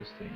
Interesting.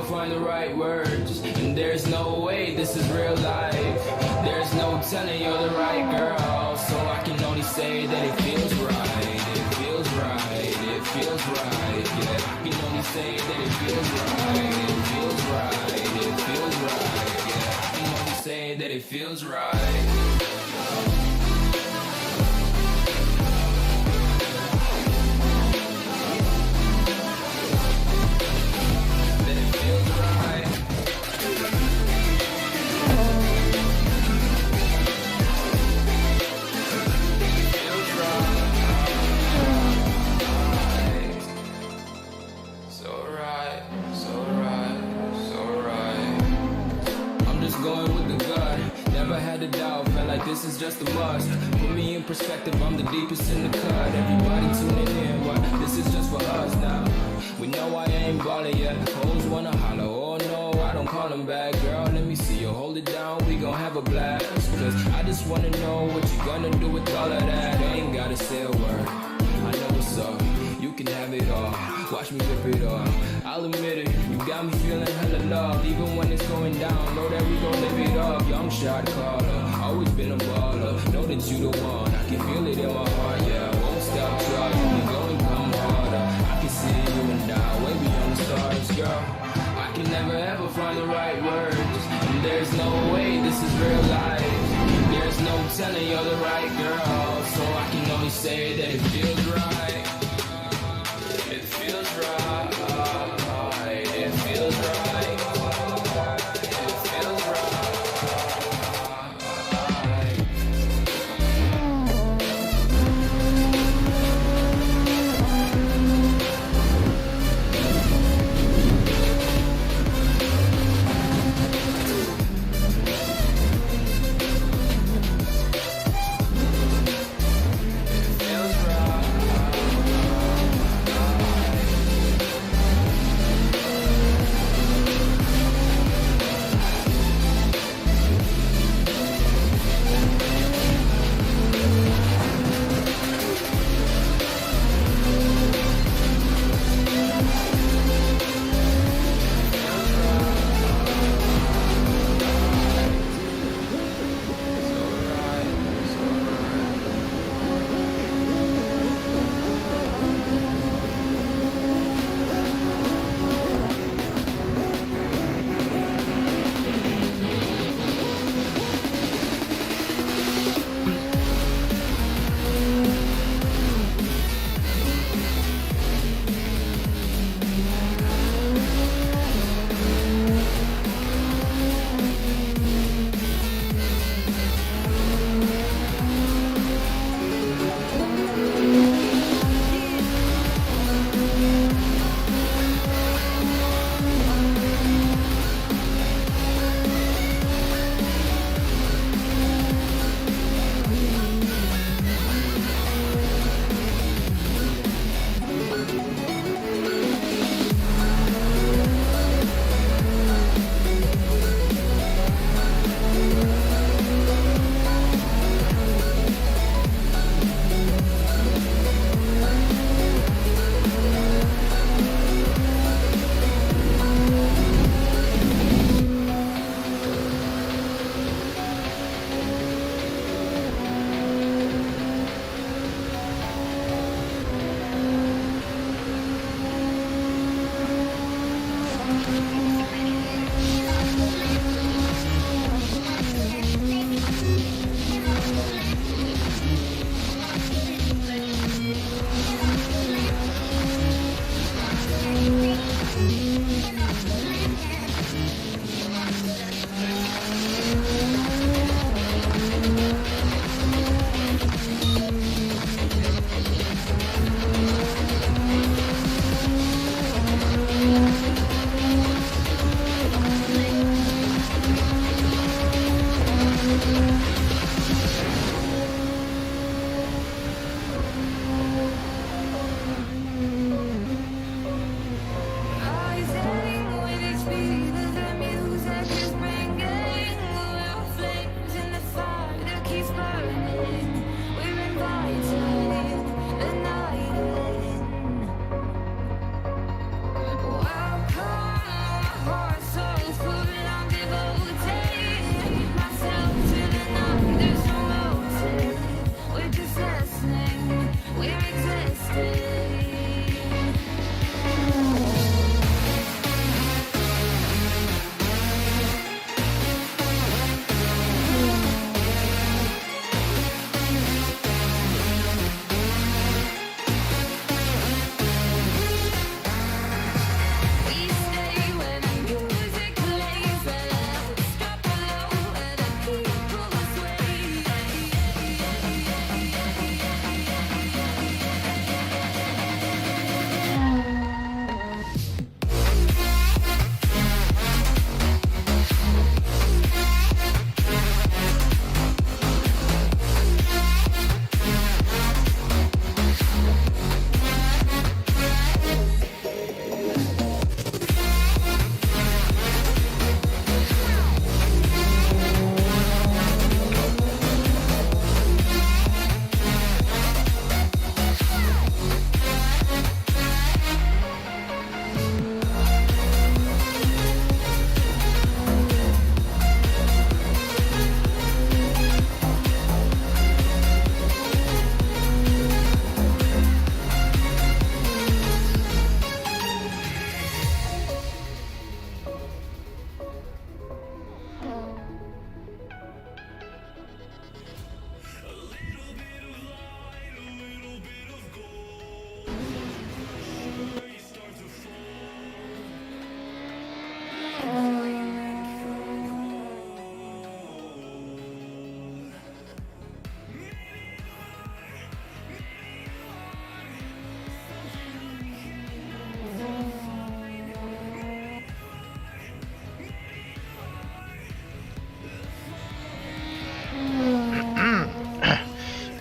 Find the right words, and there's no way this is real life. There's no telling you're the right girl, so I can only say that it feels right. It feels right. It feels right. Yeah, I can only say that it feels right. It feels right. It feels right. Yeah, I can only say that it feels right. This is just a must. Put me in perspective, I'm the deepest in the cut. Everybody tuning in, what? This is just for us now. We know I ain't ballin' yet. Hoes wanna holler, oh no, I don't call them back. Girl, let me see you hold it down, we gon' have a blast. Cause I just wanna know what you gonna do with all of that. Ain't gotta say a word, I know what's up. You can have it all, watch me rip it off. I'll admit it, you got me feeling hella loved. Even when it's going down, know that we gon' live it up. Young shot caller, always been a baller. Know that you the one, I can feel it in my heart, yeah. I won't stop trying, we going come harder. I find the right words. And there's no way this is real life. There's no telling you're the right girl. So I can only say that it feels right. It feels right. It feels right. It feels right. It feels right.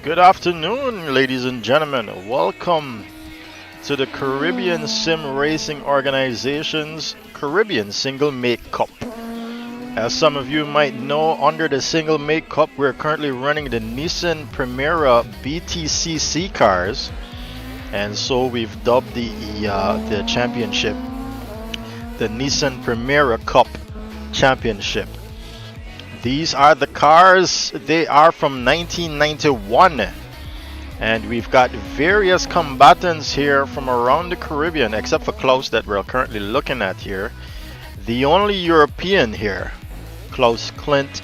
Good afternoon, ladies and gentlemen. Welcome to the Caribbean Sim Racing Organization's Caribbean Single Make Cup. As some of you might know, under the Single Make Cup, we're currently running the Nissan Primera BTCC cars, and so we've dubbed the championship the Nissan Primera Cup Championship. These are the cars. They are from 1991, and we've got various combatants here from around the Caribbean, except for Klaus that we're currently looking at here. The only European here, Klaus Klint,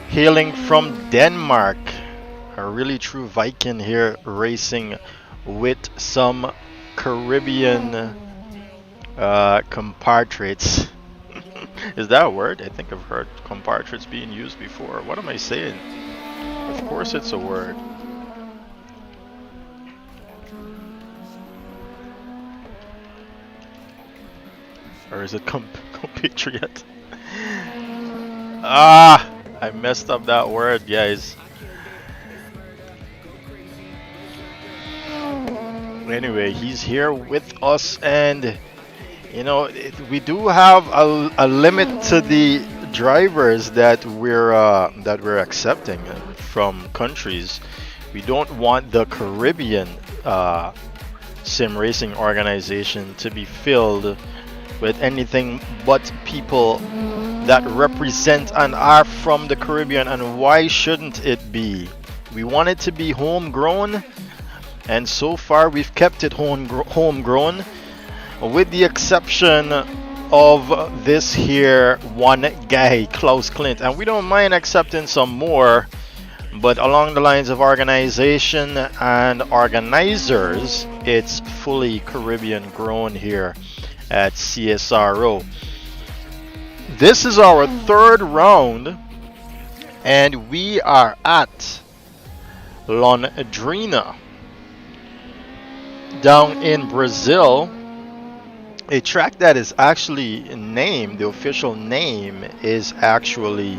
hailing from Denmark. A really true Viking here, racing with some Caribbean compatriots. Is that a word? I think I've heard compatriots being used before. What am I saying? Of course it's a word. Or is it compatriot? Ah! I messed up that word, guys. Anyway, he's here with us, and you know, we do have a limit to the drivers that we're accepting from countries. We don't want the Caribbean sim racing organization to be filled with anything but people that represent and are from the Caribbean. And why shouldn't it be? We want it to be homegrown, and so far we've kept it homegrown, with the exception of this here one guy, Klaus Klint. And we don't mind accepting some more, but along the lines of organization and organizers, it's fully Caribbean grown here at CSRO. This is our third round, and we are at Londrina down in Brazil. A track that is actually named, the official name is actually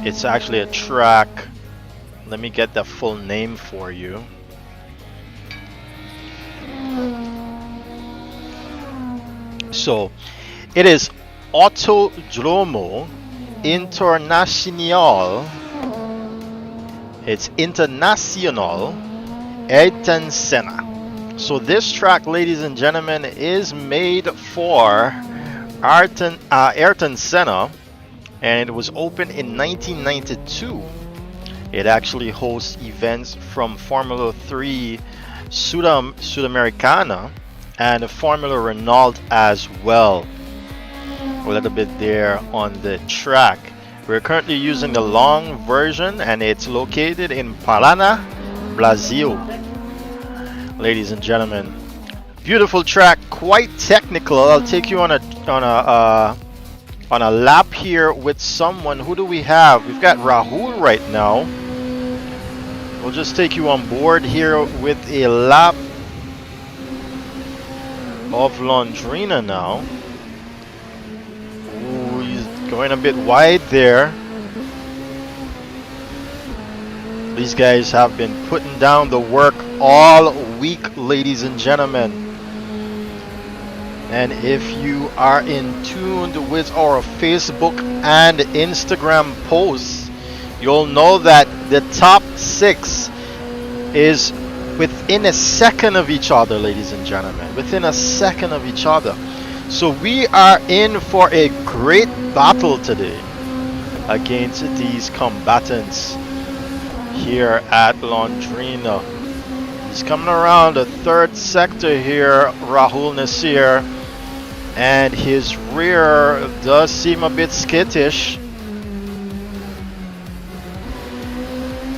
it's actually a track. Let me get the full name for you. So it is Autódromo Internacional. It's Internacional Ayrton Senna. So this track, ladies and gentlemen, is made for Ayrton Senna, and it was opened in 1992. It actually hosts events from Formula 3 Sudamericana and Formula Renault as well. A little bit there on the track. We're currently using the long version, and it's located in Paraná, Brazil. Ladies and gentlemen, beautiful track, quite technical. I'll take you on a lap here with someone. Who do we have? We've got Rahul right now. We'll just take you on board here with a lap of Londrina now. Ooh, he's going a bit wide there. These guys have been putting down the work all week, ladies and gentlemen. And if you are in tune with our Facebook and Instagram posts, you'll know that the top 6 is within a second of each other, ladies and gentlemen. Within a second of each other. So we are in for a great battle today against these combatants here at Londrina. He's coming around the third sector here, Rahul Nasseir, and his rear does seem a bit skittish.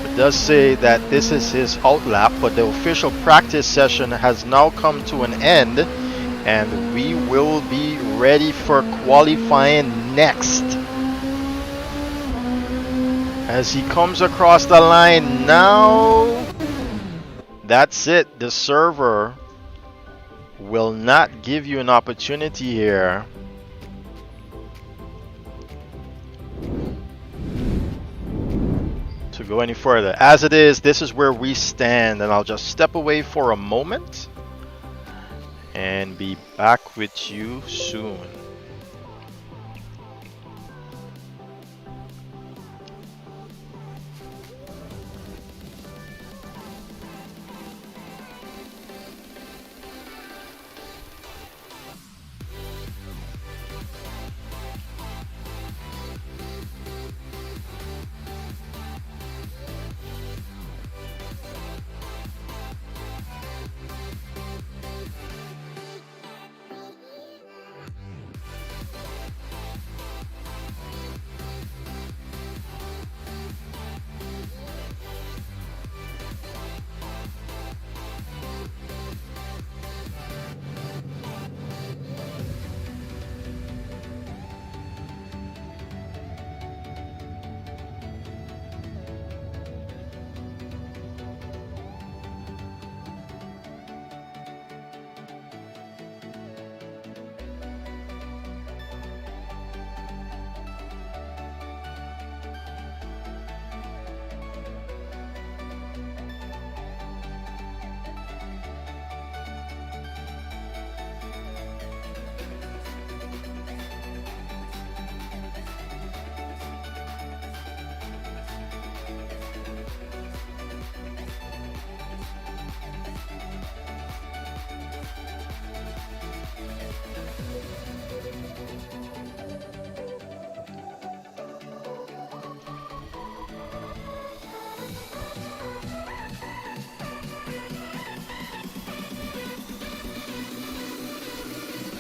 It does say that this is his outlap, but the official practice session has now come to an end, and we will be ready for qualifying next. As he comes across the line now, that's it. The server will not give you an opportunity here. go any further. As it is, this is where we stand, and I'll just step away for a moment and be back with you soon.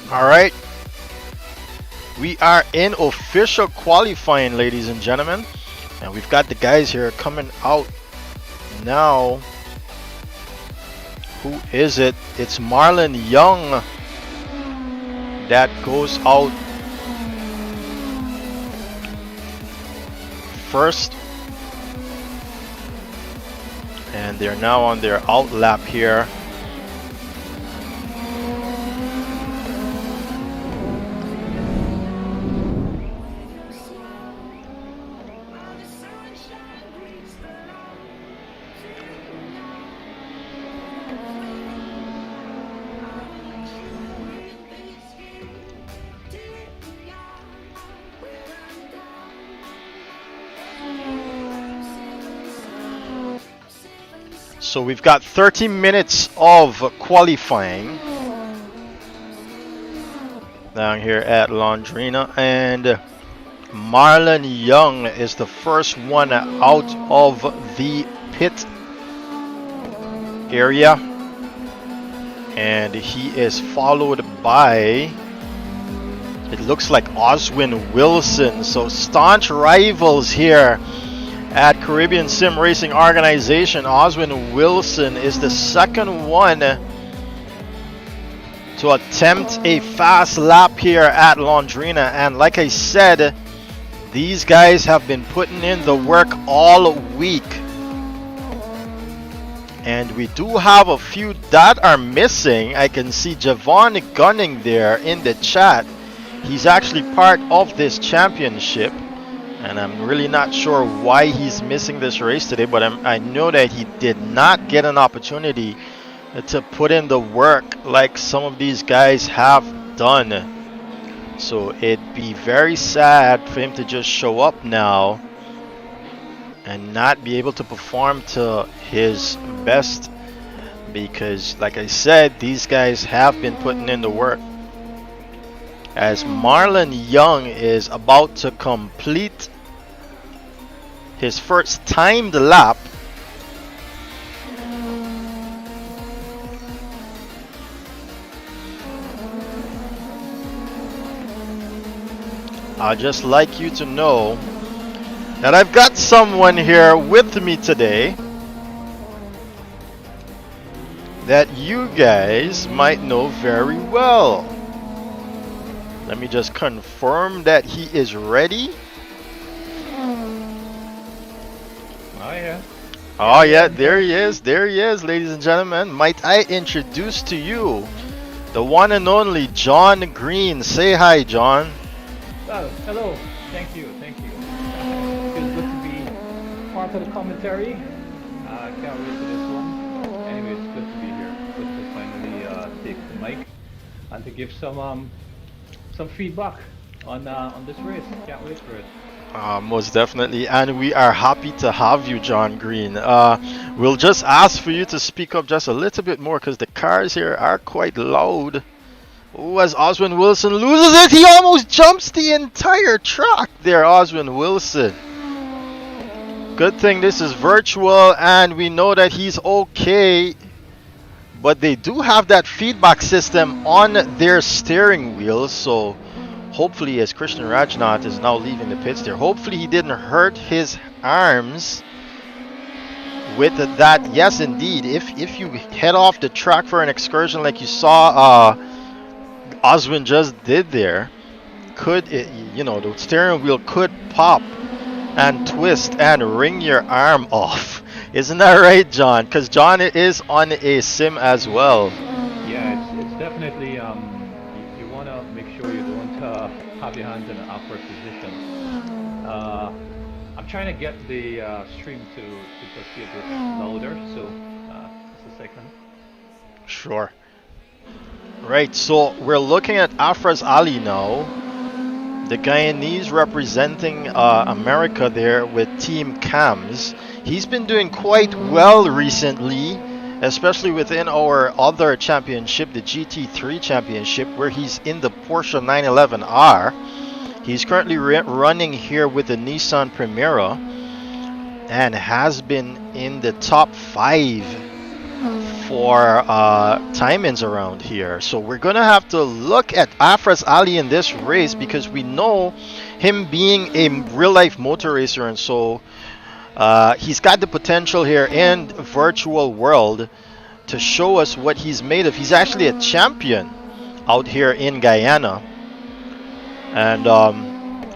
All right, we are in official qualifying, ladies and gentlemen, and we've got the guys here coming out now. Who is it? It's Marlon Young that goes out first, and they're now on their out lap here. So we've got 30 minutes of qualifying down here at Londrina, and Marlon Young is the first one out of the pit area, and he is followed by, it looks like, Oswin Wilson. So staunch rivals here at Caribbean Sim Racing Organization. Oswin Wilson is the second one to attempt a fast lap here at Londrina, and like I said, these guys have been putting in the work all week, and we do have a few that are missing. I can see Jevon Gunnings there in the chat. He's actually part of this championship, and I'm really not sure why he's missing this race today, but I know that he did not get an opportunity to put in the work like some of these guys have done. So it'd be very sad for him to just show up now and not be able to perform to his best, because like I said, these guys have been putting in the work. As Marlon Young is about to complete his first timed lap. I'd just like you to know that I've got someone here with me today that you guys might know very well. Let me just confirm that he is ready. Oh yeah. Oh yeah, there he is, ladies and gentlemen. Might I introduce to you the one and only John Green. Say hi, John. Oh, hello. Thank you. Feels good to be part on to the commentary. Can't wait for this one. Anyway, it's good to be here. Good to finally take the mic and to give some feedback on this race. Can't wait for it. Most definitely, and we are happy to have you, John Green. We'll just ask for you to speak up just a little bit more because the cars here are quite loud. Oh, as Oswin Wilson loses it, he almost jumps the entire track there, Oswin Wilson. Good thing this is virtual and we know that he's okay. But they do have that feedback system on their steering wheel, so hopefully, as Christian Rajnauth is now leaving the pits there, hopefully he didn't hurt his arms with that. Yes, indeed, if you head off the track for an excursion like you saw Oswin just did there, the steering wheel could pop and twist and wring your arm off. Isn't that right, John? Because John is on a sim as well. Yeah, it's definitely you want to make sure you don't have your hands in an awkward position. I'm trying to get the stream to just be a bit louder, so just a second. Sure. Right, so we're looking at Afraz Ali now, the Guyanese representing America there with Team Cams. He's been doing quite well recently, especially within our other championship, the GT3 championship, where he's in the Porsche 911R. He's currently running here with the Nissan Primera and has been in the top 5 for time-ins around here. So we're gonna have to look at Afraz Ali in this race because we know him being a real-life motor racer, and so he's got the potential here in virtual world to show us what he's made of. He's actually a champion out here in Guyana, and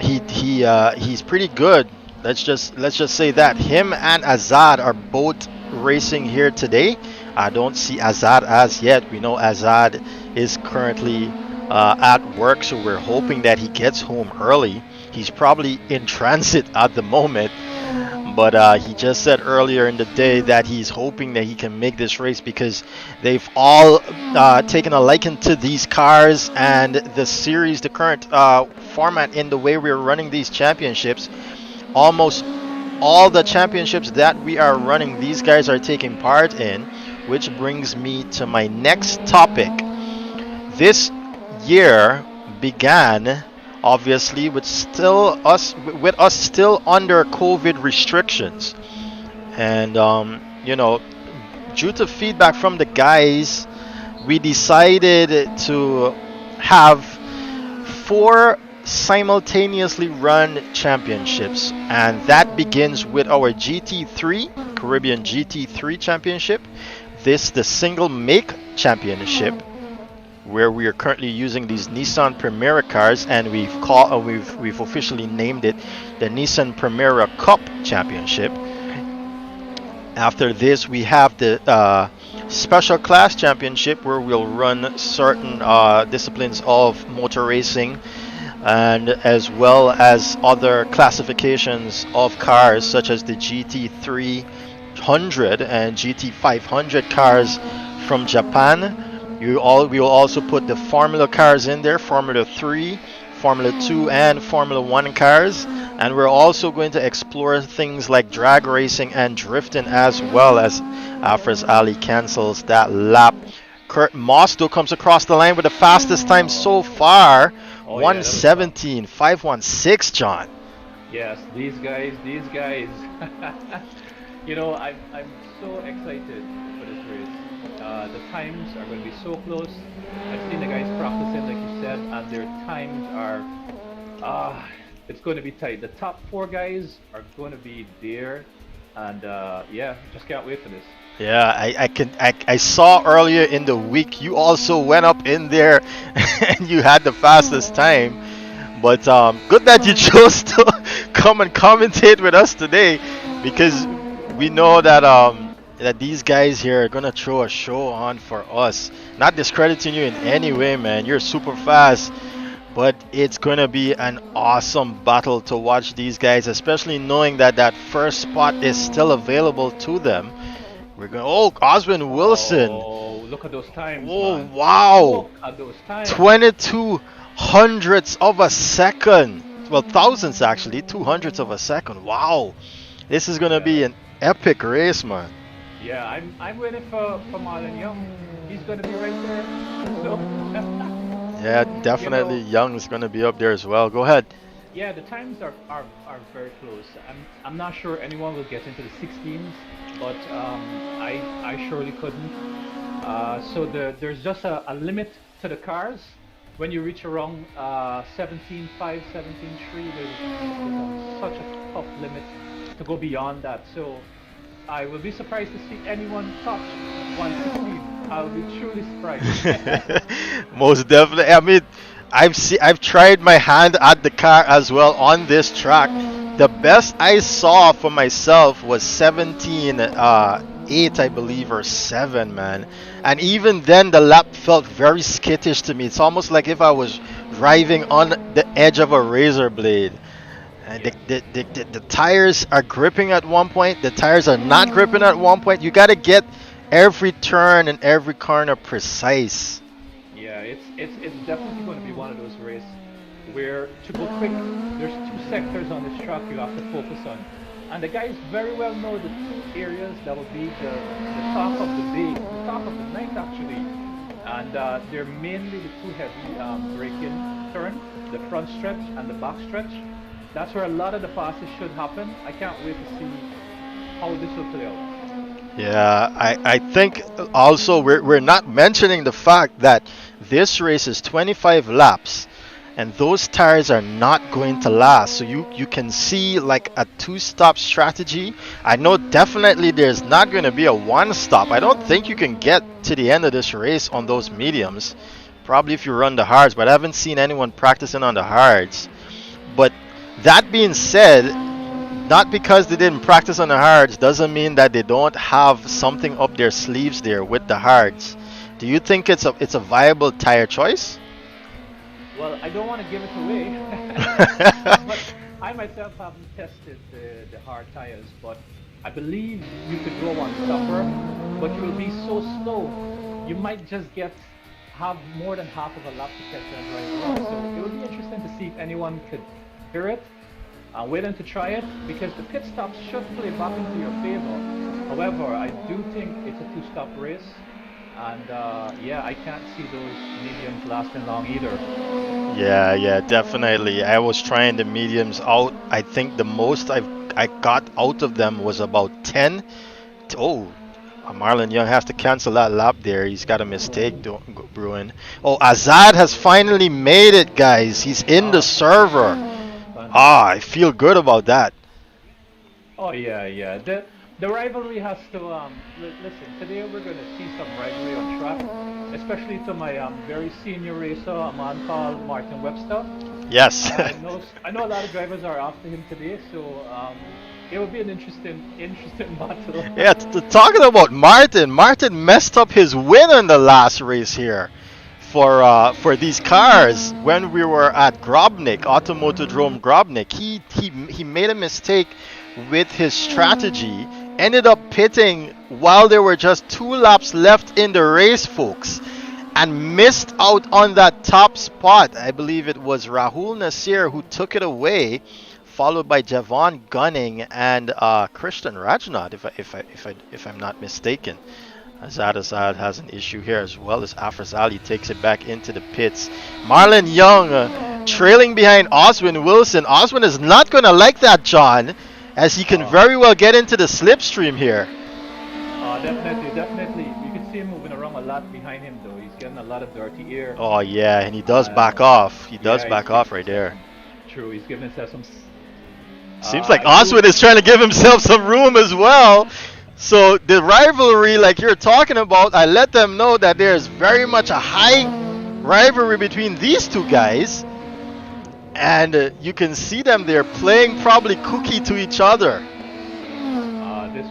he's pretty good. Let's just say that him and Azaad are both racing here today. I don't see Azaad as yet. We know Azaad is currently at work, so we're hoping that he gets home early. He's probably in transit at the moment, but he just said earlier in the day that he's hoping that he can make this race because they've all taken a liking to these cars and the series, the current format in the way we're running these championships. Almost all the championships that we are running, these guys are taking part in, which brings me to my next topic. This year began obviously with us still under COVID restrictions, and due to feedback from the guys, we decided to have 4 simultaneously run championships, and that begins with our GT3 Caribbean GT3 championship, the single make championship, where we are currently using these Nissan Primera cars, and we've officially named it the Nissan Primera Cup Championship. After this, we have the Special Class Championship, where we'll run certain disciplines of motor racing, and as well as other classifications of cars such as the GT300 and GT500 cars from Japan. We will also put the Formula cars in there, Formula 3, Formula 2 and Formula 1 cars, and we're also going to explore things like drag racing and drifting, as well as Afraz Ali cancels that lap. Kurt Mosto comes across the line with the fastest time so far, 1:17.516, John. Yes, these guys. I'm so excited for this race. The times are going to be so close. I've seen the guys practicing, like you said, and their times are, it's going to be tight. The top 4 guys are going to be there, and just can't wait for this. Yeah, I saw earlier in the week you also went up in there and you had the fastest time. But good that you chose to come and commentate with us today, because we know that that these guys here are gonna throw a show on for us. Not discrediting you in any way, man. You're super fast. But it's going to be an awesome battle to watch these guys, especially knowing that that first spot is still available to them. We're going. Oh, Oswin Wilson. Oh, look at those times, Oh, man. wow. Look at those times. 22 hundredths of a second. Well, thousandths actually. 200ths of a second. Wow. This is going to be Yeah, an epic race, man. yeah. I'm waiting for Marlon Young. He's gonna be right there. So, Yeah, you definitely know, Young's going to be up there as well. Go ahead. yeah, the times are very close. I'm not sure anyone will get into the 16s, but I surely couldn't. So there's just a limit to the cars. When you reach around 17.5, 17.3, there's such a tough limit to go beyond that. So I will be surprised to see anyone touch 116. I'll be truly surprised. Most definitely. I mean, I've tried my hand at the car as well on this track. The best I saw for myself was 17 8 I believe or 7, man. And even then the lap felt very skittish to me. It's almost like if I was driving on the edge of a razor blade. And Yeah. the tires are gripping at one point. The tires are not gripping at one point. You got to get every turn and every corner precise. Yeah, it's definitely going to be one of those races where to go quick, there's two sectors on this track you have to focus on, and the guys very well know the two areas that will be the talk of the day, the talk of the night actually, and they're mainly the two heavy braking turn, the front stretch and the back stretch. That's where a lot of the passes should happen. I can't wait to see how this will play out. Yeah, I think also we're not mentioning the fact that this race is 25 laps and those tires are not going to last. So you can see like a two-stop strategy. I know definitely there's not going to be a one-stop. I don't think you can get to the end of this race on those mediums. Probably if you run the hards, but I haven't seen anyone practicing on the hards. But that being said, not because they didn't practice on the hards doesn't mean that they don't have something up their sleeves there with the hards. Do you think it's a viable tire choice? Well, I don't want to give it away, but I myself haven't tested the hard tires, but I believe you could go on stopper, but you will be so slow, you might just have more than half of a lap to catch and drive around. So it would be interesting to see if anyone could hear it. I'm waiting to try it because the pit stops should play back into your favor. However, I do think it's a two-stop race, and yeah, I can't see those mediums lasting long either. Yeah, definitely. I was trying the mediums out. I think the most I got out of them was about 10. Oh, Marlon Young has to cancel that lap there. He's got a mistake brewing. Oh, Azaad has finally made it, guys. He's in the server. Ah, I feel good about that. Oh yeah, yeah. The rivalry has to listen. Today we're gonna see some rivalry on track, especially to my very senior racer, a man called Martin Webster. Yes. I know a lot of drivers are after him today, so it will be an interesting battle. Yeah, talking about Martin. Martin messed up his win in the last race here for these cars when we were at Grobnik, Automotodrome Grobnik. He made a mistake with his strategy. Ended up pitting while there were just 2 laps left in the race, folks, and missed out on that top spot. I believe it was Rahul Nasseir who took it away, followed by Jevon Gunning and Christian Rajnauth, if I'm not mistaken. Azaad has an issue here as well as Afrazali takes it back into the pits. Marlon Young trailing behind Oswin Wilson. Oswin is not going to like that, John, as he can very well get into the slipstream here. Definitely. You can see him moving around a lot behind him, though. He's getting a lot of dirty air. Oh, yeah, and he does back off. He does Yeah, back off right there. True, he's giving himself some. Seems like I Oswin do- is trying to give himself some room as well. So the rivalry, like you're talking about, I let them know that there's very much a high rivalry between these two guys, and you can see them. They're playing probably cookie to each other. This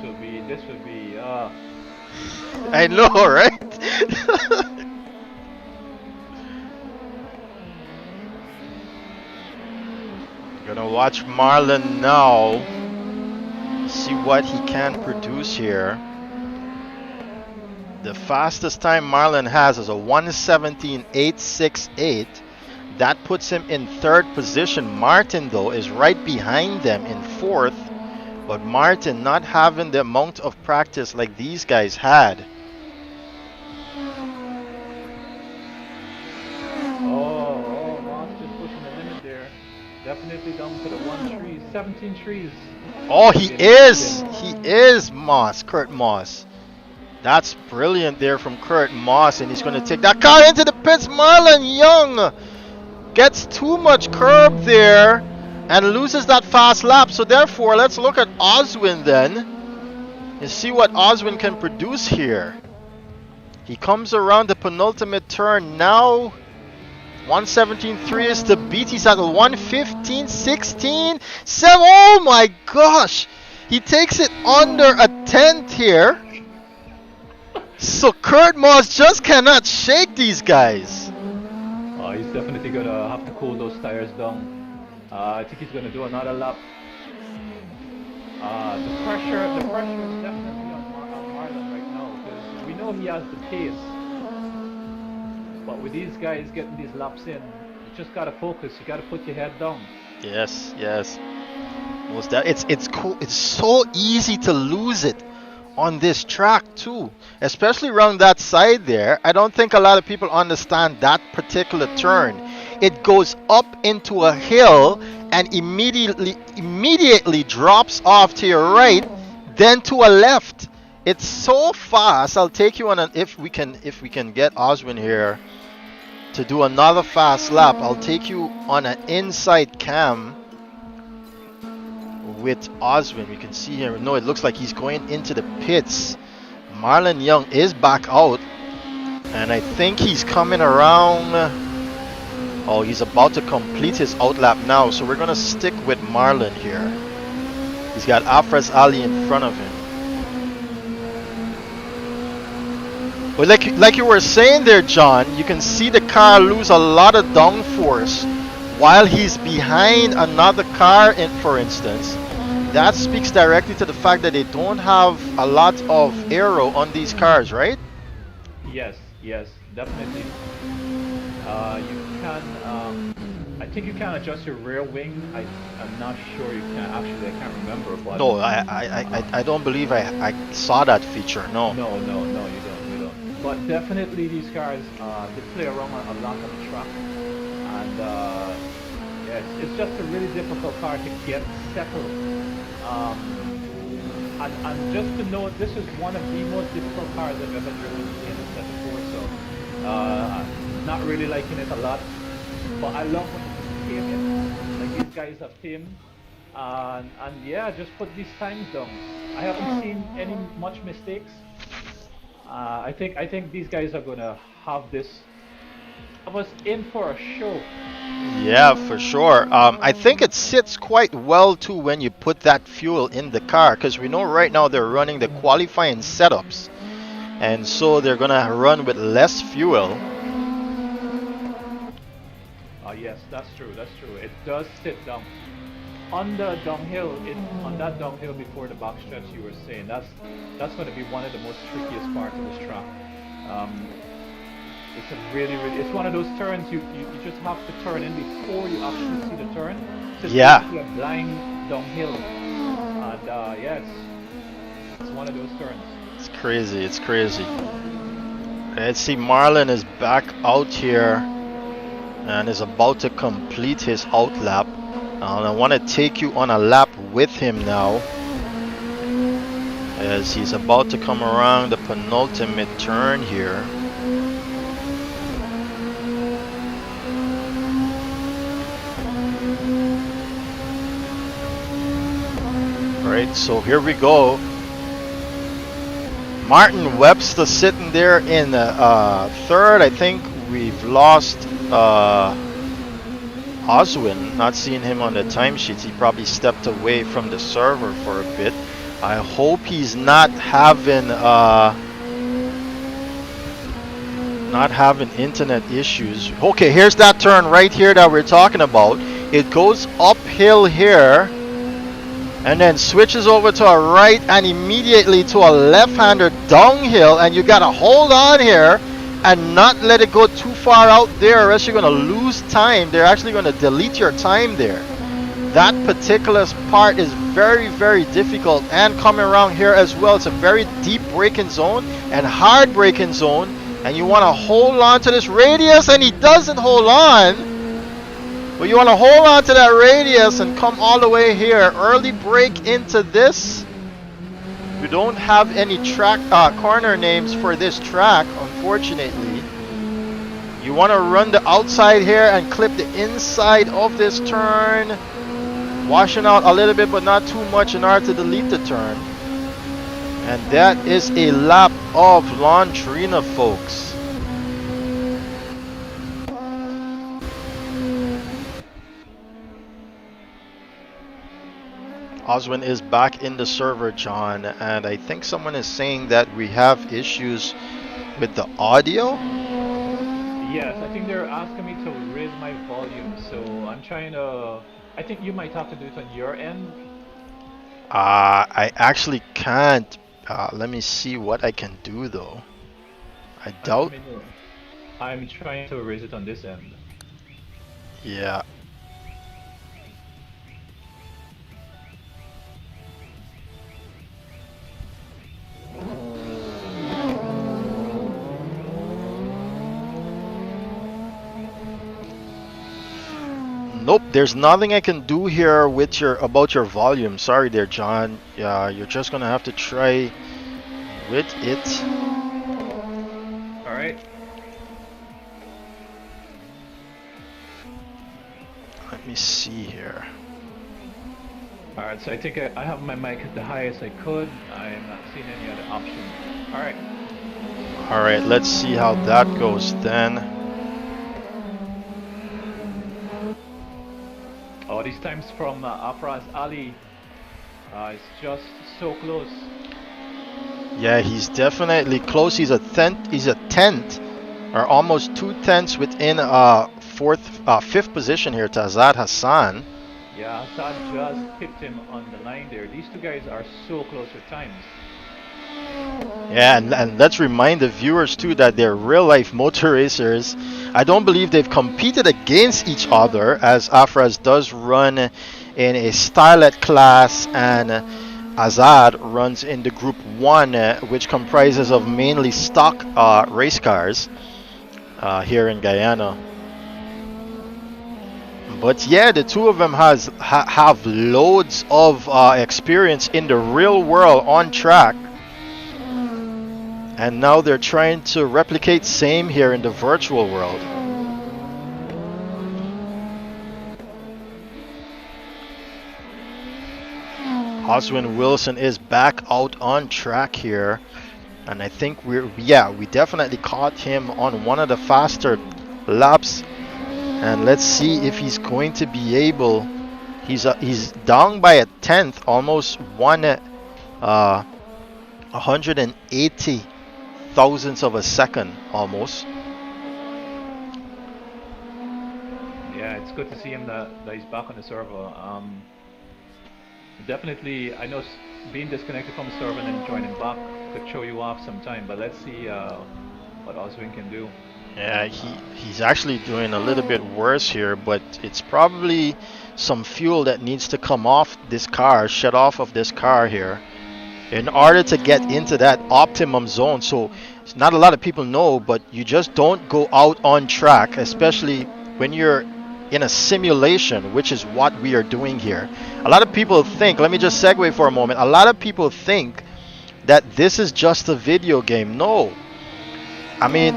would be. I know, right? watch Marlon now. See what he can produce here. The fastest time Marlon has is a 1:17.868. That puts him in third position. Martin, though, is right behind them in fourth. But Martin not having the amount of practice like these guys had. Moss just pushing the limit there. Definitely down to the 17 trees. Oh, he is Moss, Kurt Moss. That's brilliant there from Kurt Moss, and he's going to take that car into the pits. Marlon Young gets too much curb there and loses that fast lap. So therefore, let's look at Oswin then and see what Oswin can produce here. He comes around the penultimate turn now. 1:17.3 is to beat. He's at 1:15.16. Oh my gosh! He takes it under a tenth here. So Kurt Moss just cannot shake these guys. He's definitely gonna have to cool those tires down. I think he's gonna do another lap. The pressure is definitely on Marlon right now because we know he has the pace. But with these guys getting these laps in, you just gotta focus. You gotta put your head down. Yes. It's cool. It's so easy to lose it on this track too, especially around that side there. I don't think a lot of people understand that particular turn. It goes up into a hill and immediately drops off to your right, then to a left. It's so fast. I'll take you on an if we can get Oswin here to do another fast lap. I'll take you on an inside cam with Oswin. We can see here. No, it looks like he's going into the pits. Marlon Young is back out, and I think he's coming around. Oh, he's about to complete his outlap now. So we're gonna stick with Marlon here. He's got Afras Ali in front of him. But like you were saying there, John, you can see the car lose a lot of downforce while he's behind another car, for instance. That speaks directly to the fact that they don't have a lot of aero on these cars, right? Yes, definitely. You can, I think you can adjust your rear wing. I'm not sure you can. Actually, I can't remember. But no, I don't believe I saw that feature. No. No, you don't. But definitely these cars, they play around a lot on the track, and it's just a really difficult car to get settled. And just to note, this is one of the most difficult cars I've ever driven in a set before, so not really liking it a lot. But I love when it's taming, like these guys have tamed, and yeah, just put these times down. I haven't seen any much mistakes. I think these guys are gonna have this. I was in for a show. Yeah, for sure. I think it sits quite well too when you put that fuel in the car, because we know right now they're running the qualifying setups, and so they're gonna run with less fuel. Yes, that's true. It does sit down. On the downhill, on that downhill before the backstretch, you were saying that's going to be one of the most trickiest parts of this track. It's a really, it's one of those turns you just have to turn in before you actually see the turn. It's a blind downhill, and it's one of those turns. It's crazy. Let's see, Marlon is back out here and is about to complete his outlap. And I want to take you on a lap with him now, as he's about to come around the penultimate turn here. Alright, so here we go. Martin Webster sitting there in third. I think we've lost Oswin, not seeing him on the timesheets. He probably stepped away from the server for a bit. I hope he's not having internet issues. Okay, here's that turn right here that we're talking about. It goes uphill here and then switches over to a right and immediately to a left-hander downhill, and you gotta hold on here and not let it go too far out there or else you're gonna lose time. They're actually gonna delete your time there. That particular part is very, very difficult, and coming around here as well, it's a very deep braking zone and hard braking zone, and you want to hold on to this radius, and he doesn't hold on, but you want to hold on to that radius and come all the way here. Early brake into this. We don't have any track corner names for this track, unfortunately. You want to run the outside here and clip the inside of this turn, washing out a little bit but not too much in order to delete the turn. And that is a lap of Londrina, folks. Oswin is back in the server, John, and I think someone is saying that we have issues with the audio. Yes, I think they're asking me to raise my volume, so I'm trying to... I think you might have to do it on your end. I actually can't. Let me see what I can do, though. I doubt... I'm trying to raise it on this end. Yeah. Nope, there's nothing I can do here with about your volume. Sorry there, John. Yeah, you're just gonna have to try with it. Alright. Let me see here. Alright, so I think I have my mic at the highest I could. I'm not seeing any other option. Alright. Alright, let's see how that goes then. Oh, these times from Afraz Ali, it's just so close. Yeah, he's definitely close. He's a tenth, or almost 2/10 within fifth position here to Azaad Hassan. Yeah, Azaad just pipped him on the line there. These two guys are so close with times. Yeah, and let's remind the viewers too that they're real life motor racers. I don't believe they've competed against each other, as Afraz does run in a stylet class and Azaad runs in the Group 1, which comprises of mainly stock race cars here in Guyana. But yeah, the two of them have loads of experience in the real world on track. And now they're trying to replicate same here in the virtual world. Oswin Wilson is back out on track here. And I think we definitely caught him on one of the faster laps. And let's see if he's going to be able. He's down by a tenth, almost 180 thousandths of a second almost. Yeah, it's good to see him that he's back on the server. Definitely, I know being disconnected from the server and then joining back could throw you off sometime, but let's see what Oswin can do. Yeah, he's actually doing a little bit worse here, but it's probably some fuel that needs to come off this car, shed off of this car here, in order to get into that optimum zone. So not a lot of people know, but you just don't go out on track, especially when you're in a simulation, which is what we are doing here. A lot of people think, let me just segue for a moment, a lot of people think that this is just a video game. No, I mean,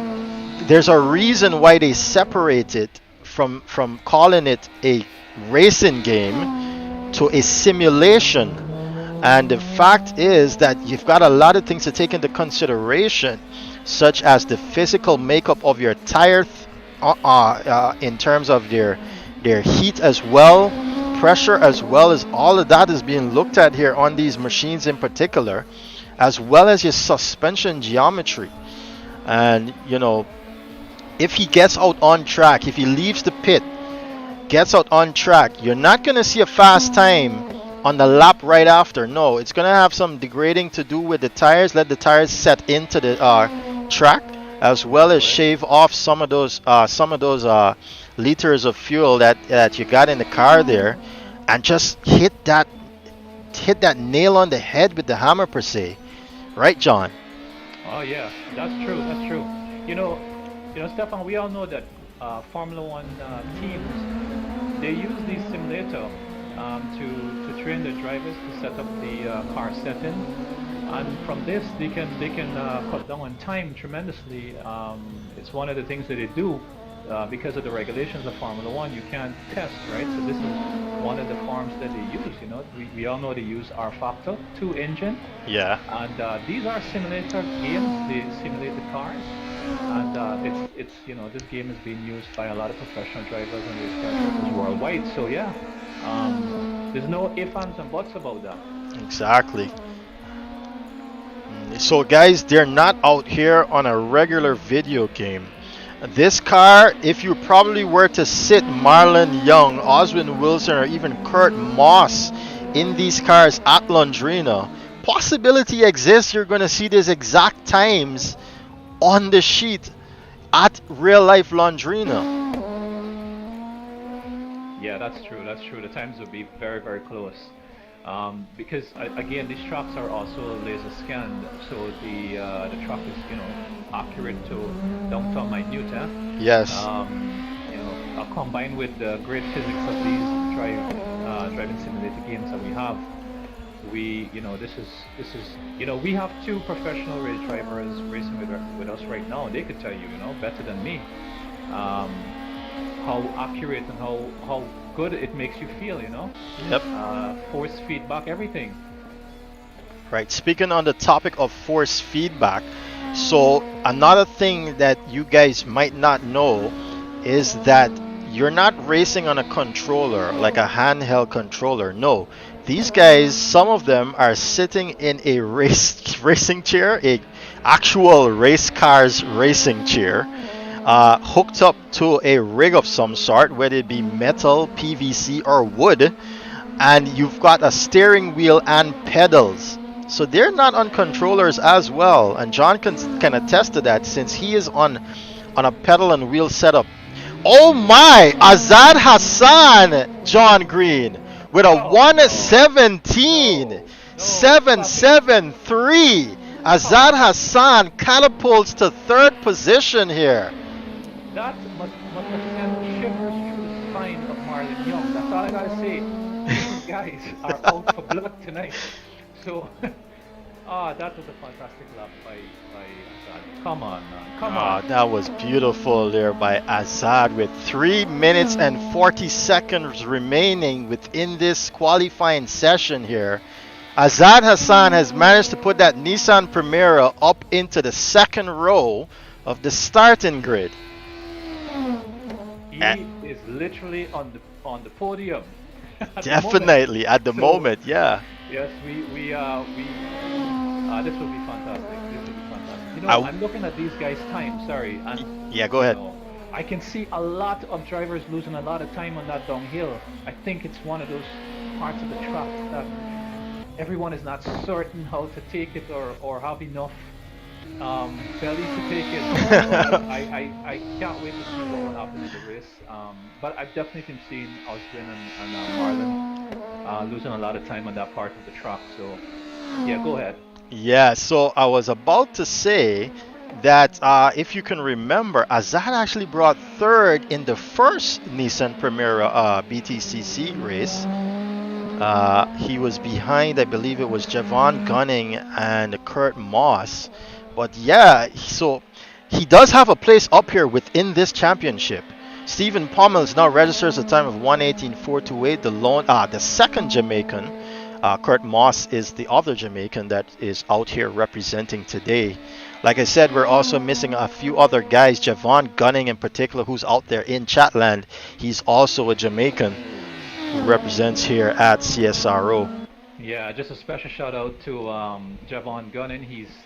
there's a reason why they separate it from calling it a racing game to a simulation. And the fact is that you've got a lot of things to take into consideration, such as the physical makeup of your tire in terms of their heat as well, pressure as well, as all of that is being looked at here on these machines in particular, as well as your suspension geometry. And you know, if he gets out on track, if he leaves the pit, gets out on track, you're not going to see a fast time on the lap right after. No, it's going to have some degrading to do with the tires. Let the tires set into the track, as well as Correct. shave off some of those liters of fuel that you got in the car there, and just hit that nail on the head with the hammer per se. Right, John? Oh yeah, that's true. That's true. You know, Stefan. We all know that Formula One teams, they use these simulator to train their drivers to set up the car settings, and from this they can cut down on time tremendously. It's one of the things that they do. Because of the regulations of Formula One, you can't test, right? So this is one of the forms that they use. We all know they use R Factor 2 engine, Yeah. and these are simulator games. They simulate the cars, and it's this game is being used by a lot of professional drivers and race car drivers worldwide. So yeah, there's no ifs, ands, and buts about that. Exactly. So guys, they're not out here on a regular video game. This car, if you probably were to sit Marlon Young, Oswin Wilson, or even Kurt Moss in these cars at Londrina, possibility exists you're going to see these exact times on the sheet at real life Londrina. Yeah, that's true. That's true. The times will be very, very close. Because again, these tracks are also laser scanned, so the track is accurate to down to minute. Yes. Combined with the great physics of these driving simulator games that we have, this is we have two professional race drivers racing with us right now. They could tell you, better than me, how accurate and how good it makes you feel. Yep. Force feedback, everything. Right. Speaking on the topic of force feedback, so another thing that you guys might not know is that you're not racing on a controller, like a handheld controller. No, these guys, some of them are sitting in a racing chair, a actual race cars racing chair, hooked up to a rig of some sort, whether it be metal, PVC, or wood, and you've got a steering wheel and pedals. So they're not on controllers as well, and John can attest to that since he is on a pedal and wheel setup. Oh my! Azaad Hassan, John Green, with a 117 773. Azaad Hassan catapults to third position here. That must send shivers through the spine of Marlon Young. That's all I gotta say. These guys are out for blood tonight. So, that was a fantastic lap by Azaad. Come on, man. Come on. That was beautiful there by Azaad with 3 minutes and 40 seconds remaining within this qualifying session here. Azaad Hassan has managed to put that Nissan Primera up into the second row of the starting grid. He is literally on the podium. Definitely at the moment, yeah. Yes, this will be fantastic. This will be fantastic. I- I'm looking at these guys' time. Sorry, and Yeah, go ahead. I can see a lot of drivers losing a lot of time on that downhill. I think it's one of those parts of the track that everyone is not certain how to take it or have enough belly to take it. I can't wait to see what will happen in the race. But I've definitely seen Oswin and Marlon losing a lot of time on that part of the track. So yeah, go ahead. Yeah, so I was about to say that if you can remember, Azaad actually brought third in the first Nissan Primera BTCC race. He was behind, I believe it was Jevon Gunning and Kurt Moss. But yeah, so he does have a place up here within this championship. Stephen Pommels now registers a time of 1:18.428. The second Jamaican. Kurt Moss is the other Jamaican that is out here representing today. Like I said, we're also missing a few other guys. Jevon Gunning in particular, who's out there in Chatland. He's also a Jamaican who represents here at CSRO. Yeah, just a special shout out to Jevon Gunning.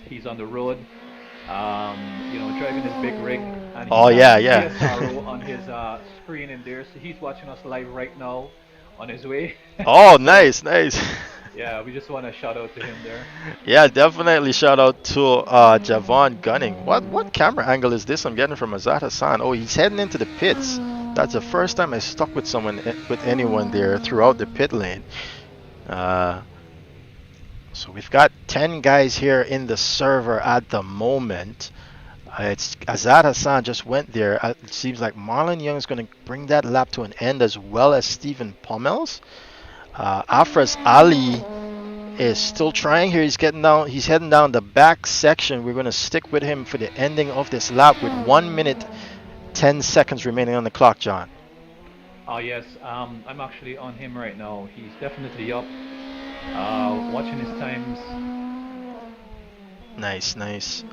He's on the road, driving his big rig, and he Oh has yeah, the yeah. CSRO on his screen in there, so he's watching us live right now on his way. Oh, So nice, nice. yeah, we just want to shout out to him there. Yeah, definitely shout out to Jevon Gunning. What camera angle is this I'm getting from Azaad Hassan? Oh, he's heading into the pits. That's the first time I stuck with someone with anyone there throughout the pit lane. Uh, so we've got 10 guys here in the server at the moment. It's Azaad Hassan just went there. It seems like Marlon Young is going to bring that lap to an end as well as Stephen Pommels. Afras Ali is still trying here. He's getting down. He's heading down the back section. We're going to stick with him for the ending of this lap with 1 minute 10 seconds remaining on the clock, John. Oh yes, I'm actually on him right now. He's definitely up. Watching his times. Nice, nice.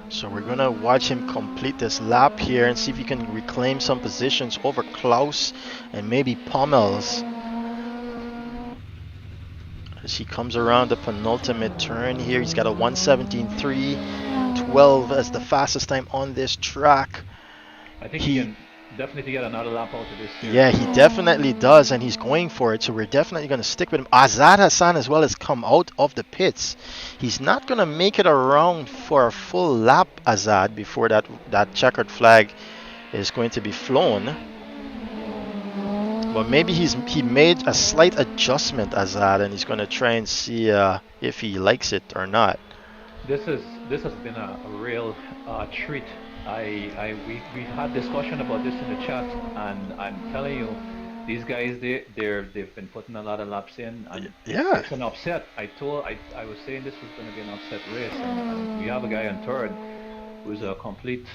So we're going to watch him complete this lap here and see if he can reclaim some positions over Klaus and maybe Pommels. As he comes around the penultimate turn here, he's got a 1:17.3, as the fastest time on this track. I think he can definitely get another lap out of this here. Yeah, he definitely does, and he's going for it. So we're definitely going to stick with him. Azaad Hassan as well has come out of the pits. He's not going to make it around for a full lap, Azaad, before that checkered flag is going to be flown. But maybe he made a slight adjustment, Azaad, and he's going to try and see if he likes it or not. This has been a real treat. We had discussion about this in the chat, and I'm telling you, these guys they've been putting a lot of laps in, and Yeah. it's an upset. I was saying this was going to be an upset race, and we have a guy on third who's a complete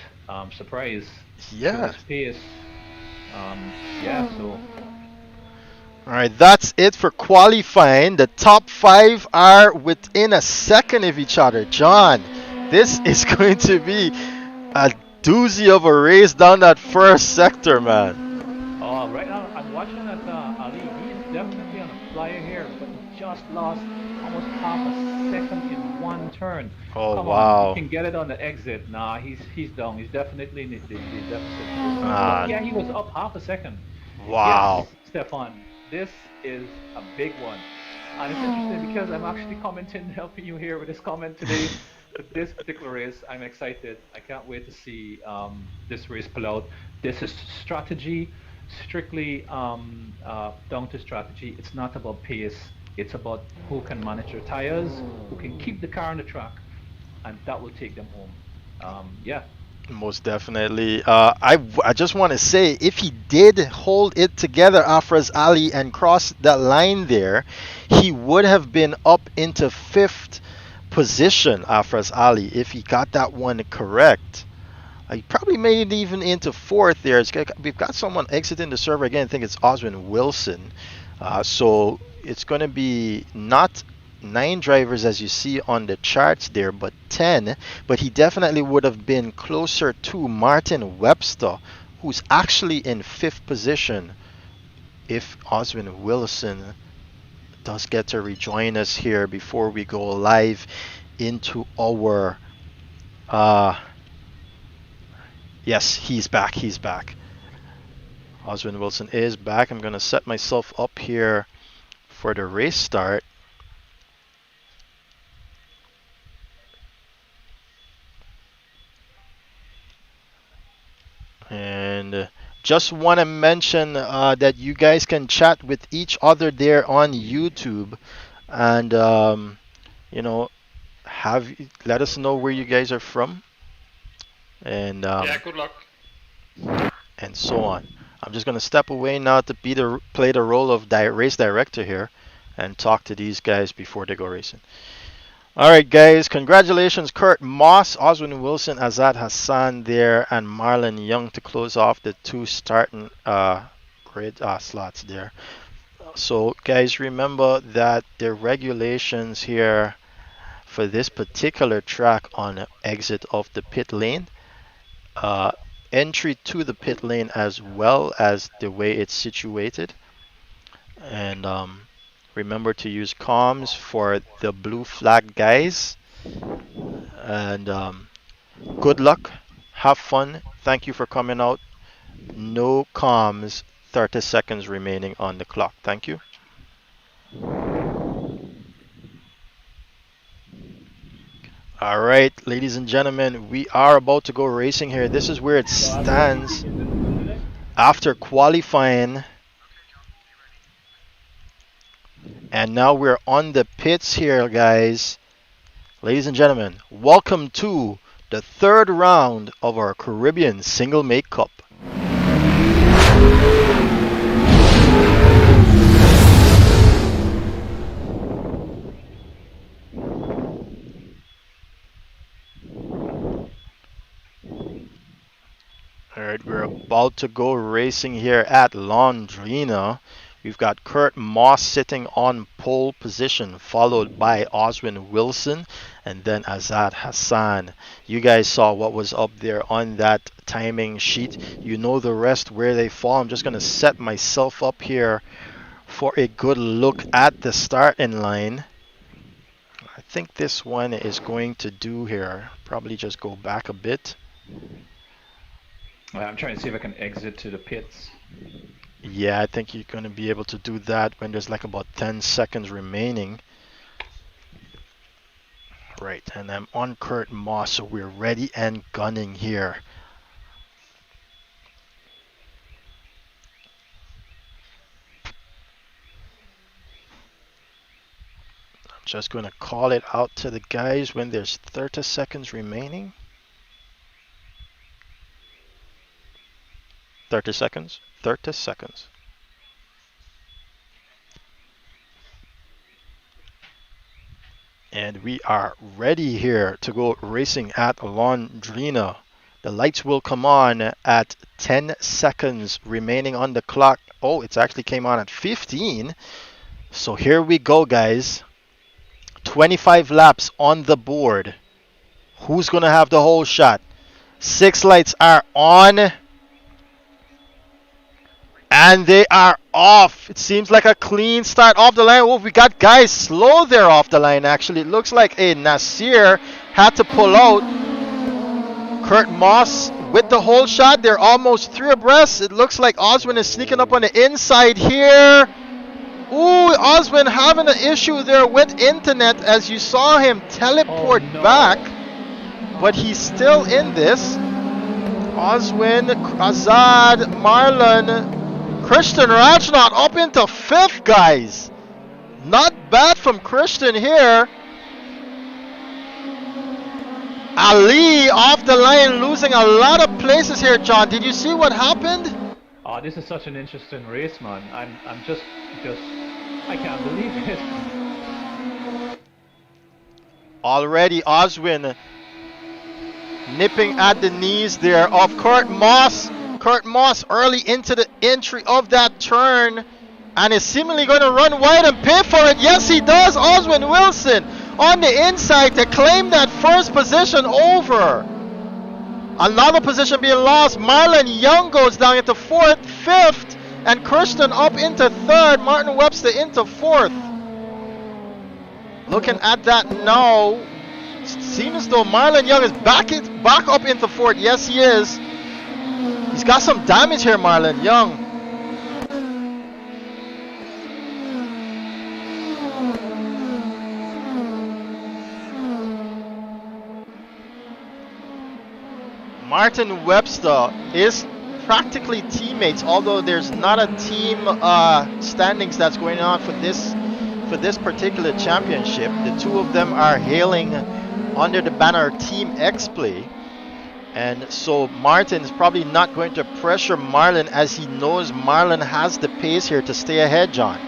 surprise. Yeah. To his pace. Yeah. So. All right, that's it for qualifying. The top 5 are within a second of each other. John, this is going to be a doozy of a race down that first sector, man. Right now I'm watching that Ali. He's definitely on a flyer here, but he just lost almost half a second in one turn. Oh, Come wow. on, he can get it on the exit. Nah, he's down. He's definitely in the deficit. Yeah, he was up half a second. Wow. Yes, Stefan, this is a big one. And it's interesting because I'm actually commenting, helping you here with this comment today. This particular race, I'm excited. I can't wait to see this race pull out. This is strategy, strictly down to strategy. It's not about pace. It's about who can manage their tires, who can keep the car on the track, and that will take them home. Yeah. Most definitely. I just want to say, if he did hold it together, Afraz Ali, and cross that line there, he would have been up into 5th position, Afraz Ali, if he got that one correct. He probably made it even into 4th there. We've got someone exiting the server again. I think it's Oswin Wilson. So it's going to be not 9 drivers as you see on the charts there, but 10. But he definitely would have been closer to Martin Webster, who's actually in 5th position, if Oswin Wilson does get to rejoin us here before we go live into our yes, he's back. Oswin Wilson is back. I'm going to set myself up here for the race start. And just want to mention that you guys can chat with each other there on YouTube, and let us know where you guys are from, and yeah, good luck. And so on. I'm just gonna step away now to play the role of race director here, and talk to these guys before they go racing. All right, guys, congratulations, Kurt Moss, Oswin Wilson, Azaad Hassan there, and Marlon Young to close off the 2 starting grid slots there. So, guys, remember that the regulations here for this particular track on exit of the pit lane, entry to the pit lane as well as the way it's situated, and remember to use comms for the blue flag guys. And good luck, have fun, Thank you for coming out. No comms. 30 seconds remaining on the clock. Thank you. All right, ladies and gentlemen, we are about to go racing here. This is where it stands after qualifying. And now we're on the pits here, guys. Ladies and gentlemen, welcome to the third round of our Caribbean Single Make Cup. Alright, we're about to go racing here at Londrina. We've got Kurt Moss sitting on pole position, followed by Oswin Wilson, and then Azaad Hassan. You guys saw what was up there on that timing sheet. You know the rest where they fall. I'm just going to set myself up here for a good look at the starting line. I think this one is going to do here. Probably just go back a bit. I'm trying to see if I can exit to the pits. Yeah, I think you're going to be able to do that when there's like about 10 seconds remaining. Right, and I'm on Kurt Moss, so we're ready and gunning here. I'm just going to call it out to the guys when there's 30 seconds remaining. 30 seconds. 30 seconds. And we are ready here to go racing at Londrina. The lights will come on at 10 seconds remaining on the clock. Oh, it's actually came on at 15. So here we go, guys. 25 laps on the board. Who's going to have the whole shot? 6 lights are on. And they are off. It seems like a clean start off the line. Oh, we got guys slow there off the line, actually. It looks like a Nasseir had to pull out. Kurt Moss with the whole shot. They're almost 3 abreast. It looks like Oswin is sneaking up on the inside here. Ooh, Oswin having an issue there with internet as you saw him teleport back. But he's still in this. Oswin, Azaad, Marlon, Christian Rajnauth up into 5th, guys. Not bad from Christian here. Ali off the line, losing a lot of places here, John. Did you see what happened? Oh, this is such an interesting race, man. I'm just, I can't believe it. Already Oswin nipping at the knees there of Kurt Moss. Kurt Moss early into the entry of that turn and is seemingly going to run wide and pay for it. Yes, he does. Oswin Wilson on the inside to claim that first position over. Another position being lost. Marlon Young goes down into 4th, 5th, and Christian up into 3rd. Martin Webster into 4th. Looking at that now, seems as though Marlon Young is back up into 4th. Yes, he is. He's got some damage here, Marlon Young. Martin Webster is practically teammates, although there's not a team standings that's going on for this particular championship. The two of them are hailing under the banner Team Xplay. And so Martin is probably not going to pressure Marlon as he knows Marlon has the pace here to stay ahead, John.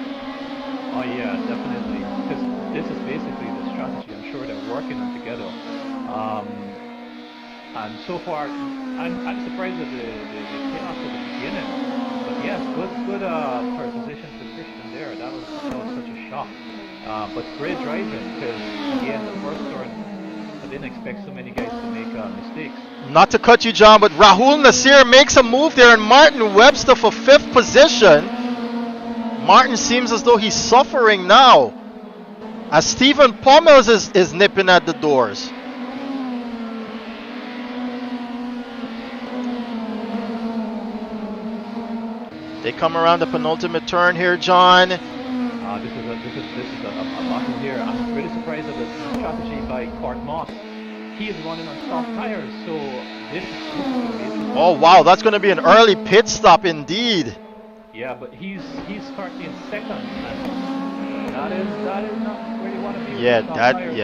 Oh yeah, definitely. Because this is basically the strategy. I'm sure they're working on together. And so far, I'm surprised at the chaos at the beginning. But yes, good third position to Christian there. That was such a shock. But great driving because again, the first turn, I didn't expect so many guys to make mistakes. Not to cut you, John, but Rahul Nasseir makes a move there, and Martin Webster for 5th position. Martin seems as though he's suffering now, as Stephen Pommels is nipping at the doors. They come around the penultimate turn here, John. This is a battle here. I'm really surprised at the strategy by Court Moss. He is running on soft tires, so this is going to be interesting. Oh wow, that's going to be an early pit stop indeed. Yeah, but he's currently in second, and that is not where you want to be. Yeah, with soft tires.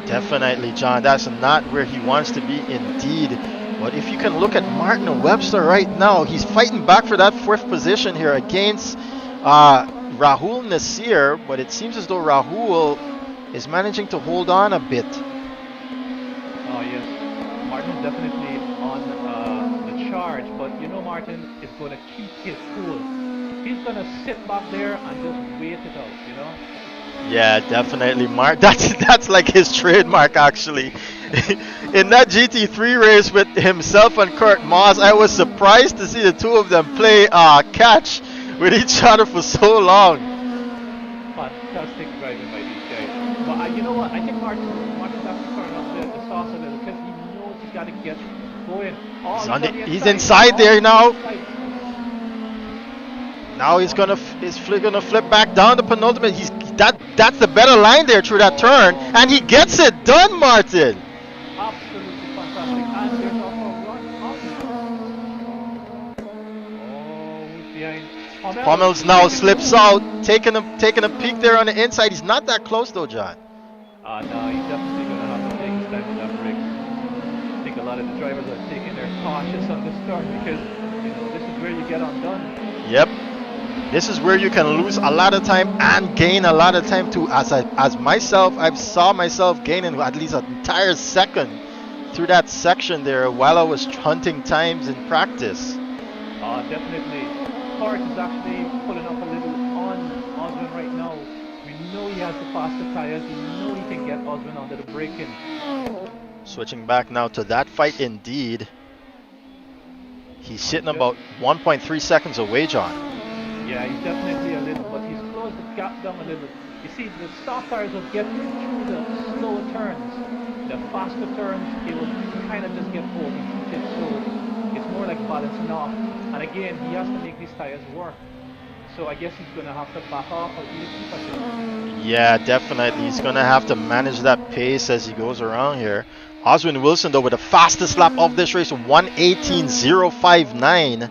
definitely, John. That's not where he wants to be indeed. But if you can look at Martin and Webster right now, he's fighting back for that 4th position here against Rahul Nasseir, but it seems as though Rahul is managing to hold on a bit. Oh yes, Martin is definitely on the charge, but you know Martin is going to keep his cool. He's going to sit back there and just wait it out, you know? Yeah, definitely, Mark. That's like his trademark, actually. In that GT3 race with himself and Kurt Moss, I was surprised to see the two of them play catch with each other for so long. Fantastic driving by these guys. But you know what? I think Martin's actually turning up the sauce a little because he knows he's got to get going. Oh, he's inside there now. Now he's gonna flip back down the penultimate. That's the better line there through that turn, and he gets it done, Martin. Absolutely fantastic. And there's also a run. Oh, who's behind? Hummels now slips out, taking a peek there on the inside. He's not that close though, John. No, he's definitely gonna have to take his time with that brake. I think a lot of the drivers are taking their cautious on the start because this is where you get undone. Yep. This is where you can lose a lot of time and gain a lot of time too. As myself, I saw myself gaining at least an entire second through that section there while I was hunting times in practice. Definitely. Hart is actually pulling up a little on Oswin right now. We know he has the faster tires. We know he can get Oswin under the braking. Switching back now to that fight indeed. He's sitting about 1.3 seconds away, John. Yeah, he's definitely a little, but he's closed the gap down a little. You see, the soft tires will get through the slower turns. The faster turns, it will kind of just get overheated, so it's more like balancing off. And again, he has to make these tires work. So I guess he's going to have to back off or either keep at it. Yeah, definitely. He's going to have to manage that pace as he goes around here. Oswin Wilson, though, with the fastest lap of this race, 1:18.059.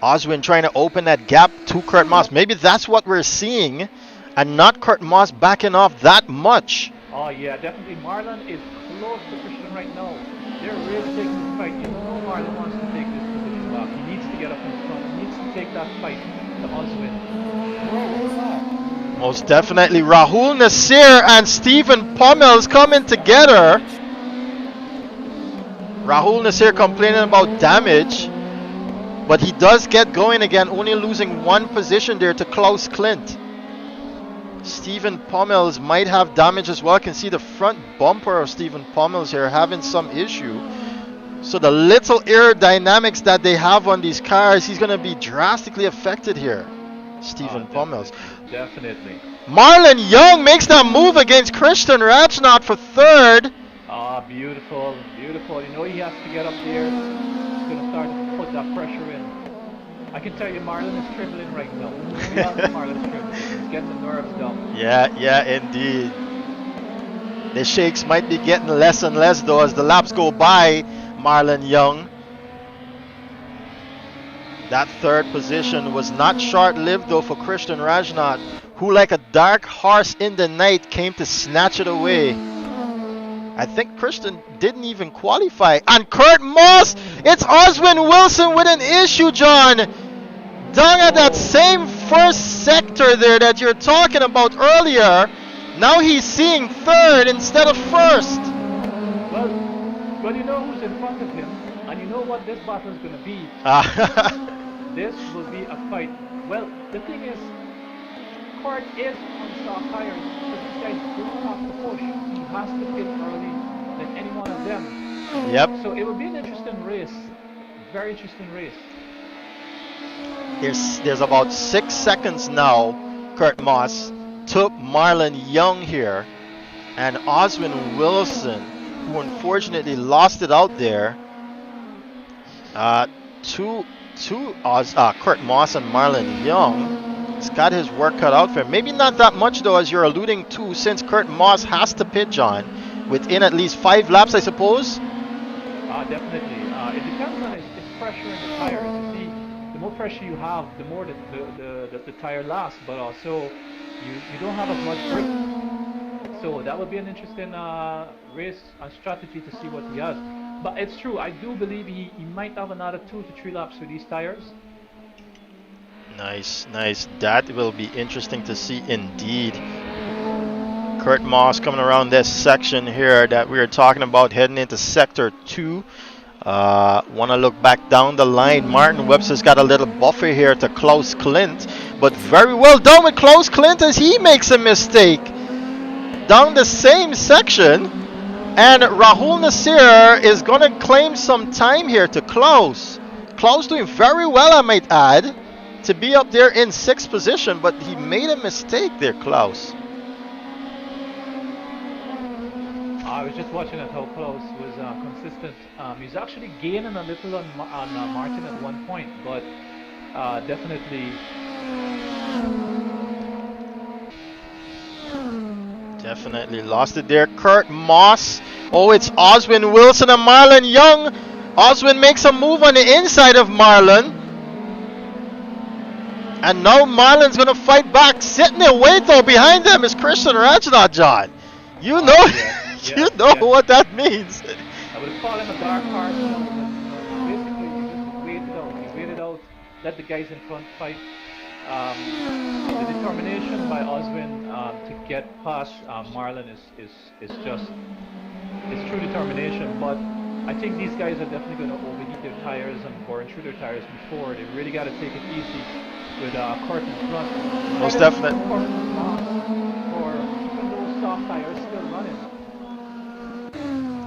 Oswin trying to open that gap to Kurt Moss. Maybe that's what we're seeing, and not Kurt Moss backing off that much. Oh yeah, definitely. Marlon is close to Christian right now. They're really taking this fight. You know Marlon wants to take this position back. He needs to get up in front. He needs to take that fight to Oswin. Most definitely. Rahul Nasseir and Stephen Pommels coming together. Rahul Nasseir complaining about damage. But he does get going again, only losing one position there to Klaus Klint. Stephen Pommels might have damage as well. I can see the front bumper of Stephen Pommels here having some issue. So the little aerodynamics that they have on these cars, he's going to be drastically affected here. Stephen Pommels. Definitely. Marlon Young makes that move against Christian Rajnauth for third. Beautiful, beautiful. You know he has to get up there. He's going to start to put that pressure in. I can tell you Marlon is trembling right now. Marlon's trembling. He's getting the nerves down. Yeah, indeed. The shakes might be getting less and less though as the laps go by. Marlon Young. That third position was not short-lived though for Christian Rajnauth, who like a dark horse in the night came to snatch it away. I think Christian didn't even qualify. And Kurt Moss, it's Oswin Wilson with an issue, John. Down at that same first sector there that you're talking about earlier. Now he's seeing third instead of first. Well, you know who's in front of him, and you know what this battle is going to be. This will be a fight. Well, the thing is, Kurt is on soft tires, so these guys don't have to push. He has to pit early than any one of them. Yep. So it will be an interesting race. Very interesting race. There's about 6 seconds now, Kurt Moss to Marlon Young here. And Oswin Wilson, who unfortunately lost it out there. Kurt Moss and Marlon Young. He's got his work cut out for him. Maybe not that much though, as you're alluding to, since Kurt Moss has to pit, John, within at least 5 laps, I suppose. Definitely. It depends on its pressure in the tires. You see, the more pressure you have, the more the tire lasts, but also you don't have as much grip. So that would be an interesting race and strategy to see what he has. But it's true, I do believe he might have another 2 to 3 laps with these tires. Nice, nice. That will be interesting to see indeed. Kurt Moss coming around this section here that we are talking about, heading into sector 2. Want to look back down the line. Martin Webster's got a little buffer here to Klaus Klint, but very well done with Klaus Klint as he makes a mistake down the same section, and Rahul Nasseir is going to claim some time here to Klaus. Klaus doing very well, I might add, to be up there in 6th position, but he made a mistake there, Klaus. I was just watching at how Klaus was consistent. He's actually gaining a little on Martin at one point, but definitely lost it there. Kurt Moss. Oh, it's Oswin Wilson and Marlon Young. Oswin makes a move on the inside of Marlon. And now Marlon's going to fight back. Sitting in wait though behind them is Christian Rajnauth, John. You know, you know what that means. I would have called him a dark horse. Basically, he just waited out. He waited out, let the guys in front fight. The determination by Oswin to get past Marlon is just true determination. But I think these guys are definitely going to overheat their tires and burn through their tires before. They really got to take it easy with Kurt in front. Most definitely. Or keeping those soft tires still running.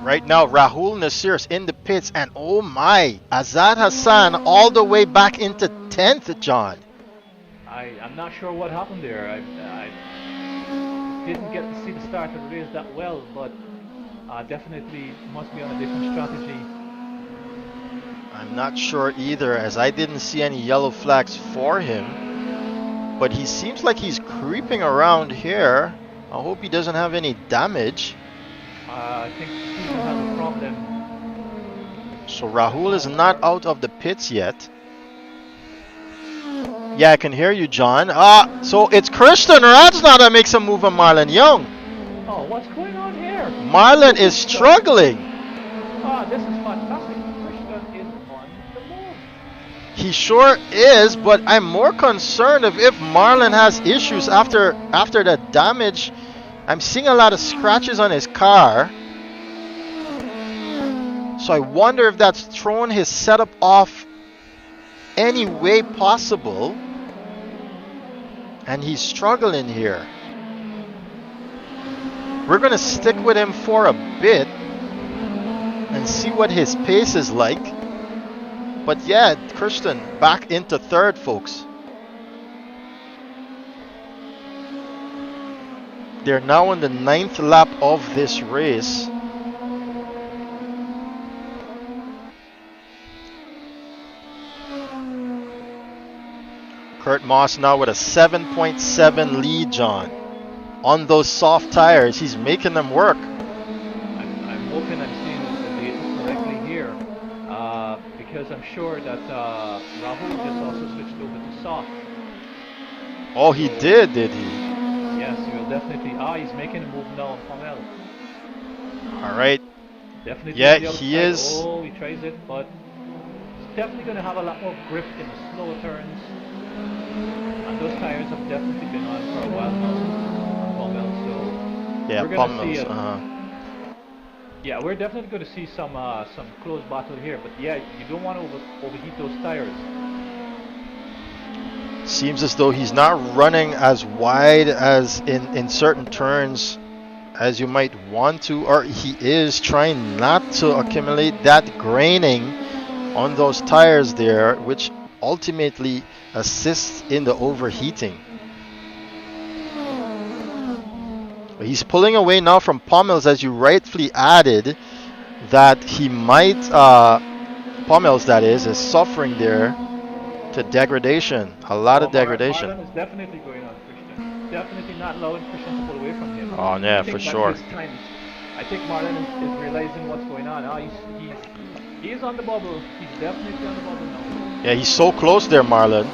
Right now, Rahul Nasseir's in the pits, and oh my, Azaad Hassan all the way back into 10th, John. I'm not sure what happened there. I didn't get to see the start of the race that well, but definitely must be on a different strategy. I'm not sure either, as I didn't see any yellow flags for him. But he seems like he's creeping around here. I hope he doesn't have any damage. I think Stephen has a problem. So Rahul is not out of the pits yet. Yeah, I can hear you, John. So it's Christian Rajnauth that makes a move on Marlon Young. Oh, what's going on here? Marlon is struggling. This is fantastic. Christian is on the move. He sure is, but I'm more concerned of if Marlon has issues after the damage. I'm seeing a lot of scratches on his car. So I wonder if that's thrown his setup off any way possible. And he's struggling here. We're going to stick with him for a bit and see what his pace is like. But yeah, Christian back into 3rd, folks. They're now on the 9th lap of this race. Kurt Moss now with a 7.7 lead, John. On those soft tires, he's making them work. I'm hoping I'm seeing the data correctly here, because I'm sure that Rahul just also switched over to soft. Oh, he did he? Yes, he will definitely. He's making a move now on Pommel. All right. Definitely. Yeah, he is. Oh, he tries it, but he's definitely going to have a lot more grip in the slow turns. And those tires have definitely been on for a while now on Pommel, so yeah, we're going to see Yeah, we're definitely going to see some close battle here. But yeah, you don't want to overheat those tires. Seems as though he's not running as wide as in certain turns as you might want to, or he is trying not to accumulate that graining on those tires there, which ultimately assists in the overheating. He's pulling away now from Pommels, as you rightfully added, that he might Pommels, that is suffering there to degradation. A lot of degradation. Marlon is definitely going on Christian. Definitely not allowing Christian to pull away from him. Oh, yeah, I think for that's sure. his time. I think Marlon is realizing what's going on. He's on the bubble. He's definitely on the bubble now. Yeah, he's so close there, Marlon.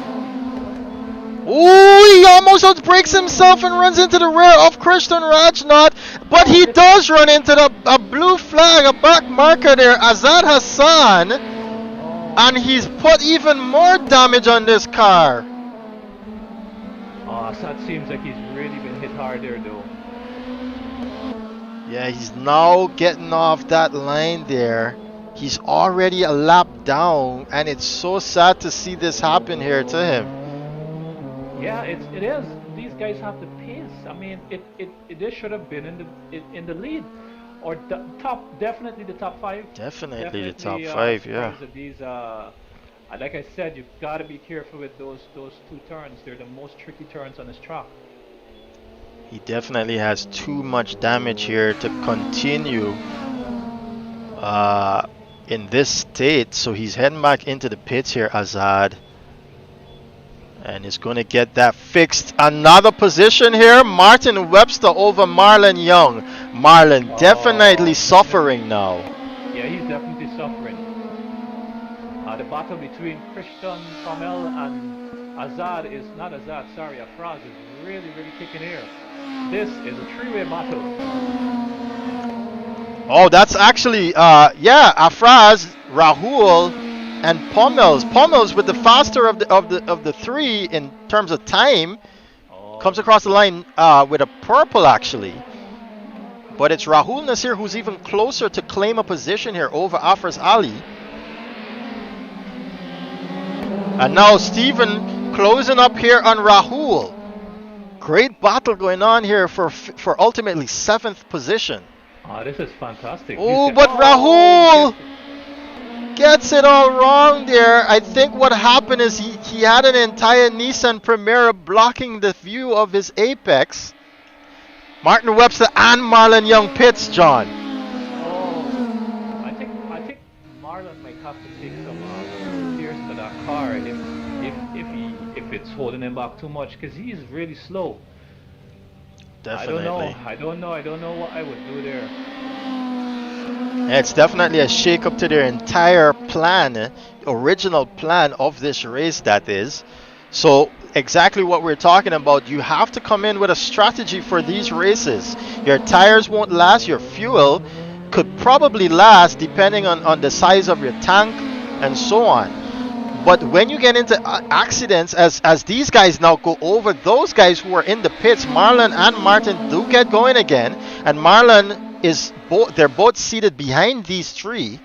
Ooh, he almost outbreaks himself and runs into the rear of Christian Rajnauth, but he does run into a blue flag, a back marker there, Azaad Hassan, and he's put even more damage on this car. Oh, Azaad seems like he's really been hit hard there, though. Yeah, he's now getting off that line there. He's already a lap down, and it's so sad to see this happen here to him. Yeah, it is. These guys have the pace. I mean, this should have been in the lead, or the top. Definitely the top five. Definitely the top five. Yeah. These, like I said, you've got to be careful with those two turns. They're the most tricky turns on this track. He definitely has too much damage here to continue in this state. So he's heading back into the pits here, Azaad. And is going to get that fixed. Another position here. Martin Webster over Marlon Young. Marlon definitely suffering now. Yeah, he's definitely suffering. The battle between Christian Pommel and Azaad is not Azaad, sorry, Afraz is really kicking here. This is a three-way battle. Oh, that's actually, yeah, Afraz, Rahul, and Pommels. Pommels with the faster of the three in terms of time, comes across the line with a purple actually. But it's Rahul Nasseir who's even closer to claim a position here over Afraz Ali. And now Stephen closing up here on Rahul. Great battle going on here for ultimately 7th position. Oh, this is fantastic. Oh, but Rahul gets it all wrong there. I think what happened is he had an entire Nissan Primera blocking the view of his apex. Martin Webster and Marlon Young pits, John. Oh, I think Marlon might have to take some steers to that car if it's holding him back too much, because he's really slow. Definitely. I don't know what I would do there. It's definitely a shake-up to their entire plan, original plan of this race, that is. So exactly what we're talking about, you have to come in with a strategy for these races. Your tires won't last, your fuel could probably last depending on the size of your tank and so on. But when you get into accidents, as these guys now go over those guys who are in the pits, Marlon and Martin do get going again, and Marlon is they're both seated behind these three.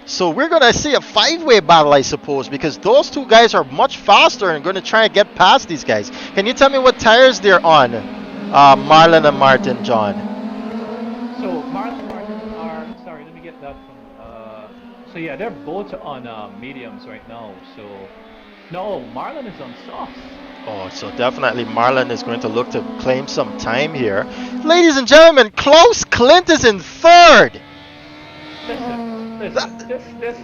So we're gonna see a 5-way battle, I suppose, because those two guys are much faster and going to try and get past these guys. Can you tell me what tires they're on, Marlon and Martin, John? So Marlon and Martin are, sorry, let me get that from. So yeah, they're both on mediums right now. So no, Marlon is on softs. Oh, so definitely Marlon is going to look to claim some time here. Ladies and gentlemen, Klaus Klint is in 3rd. Listen, this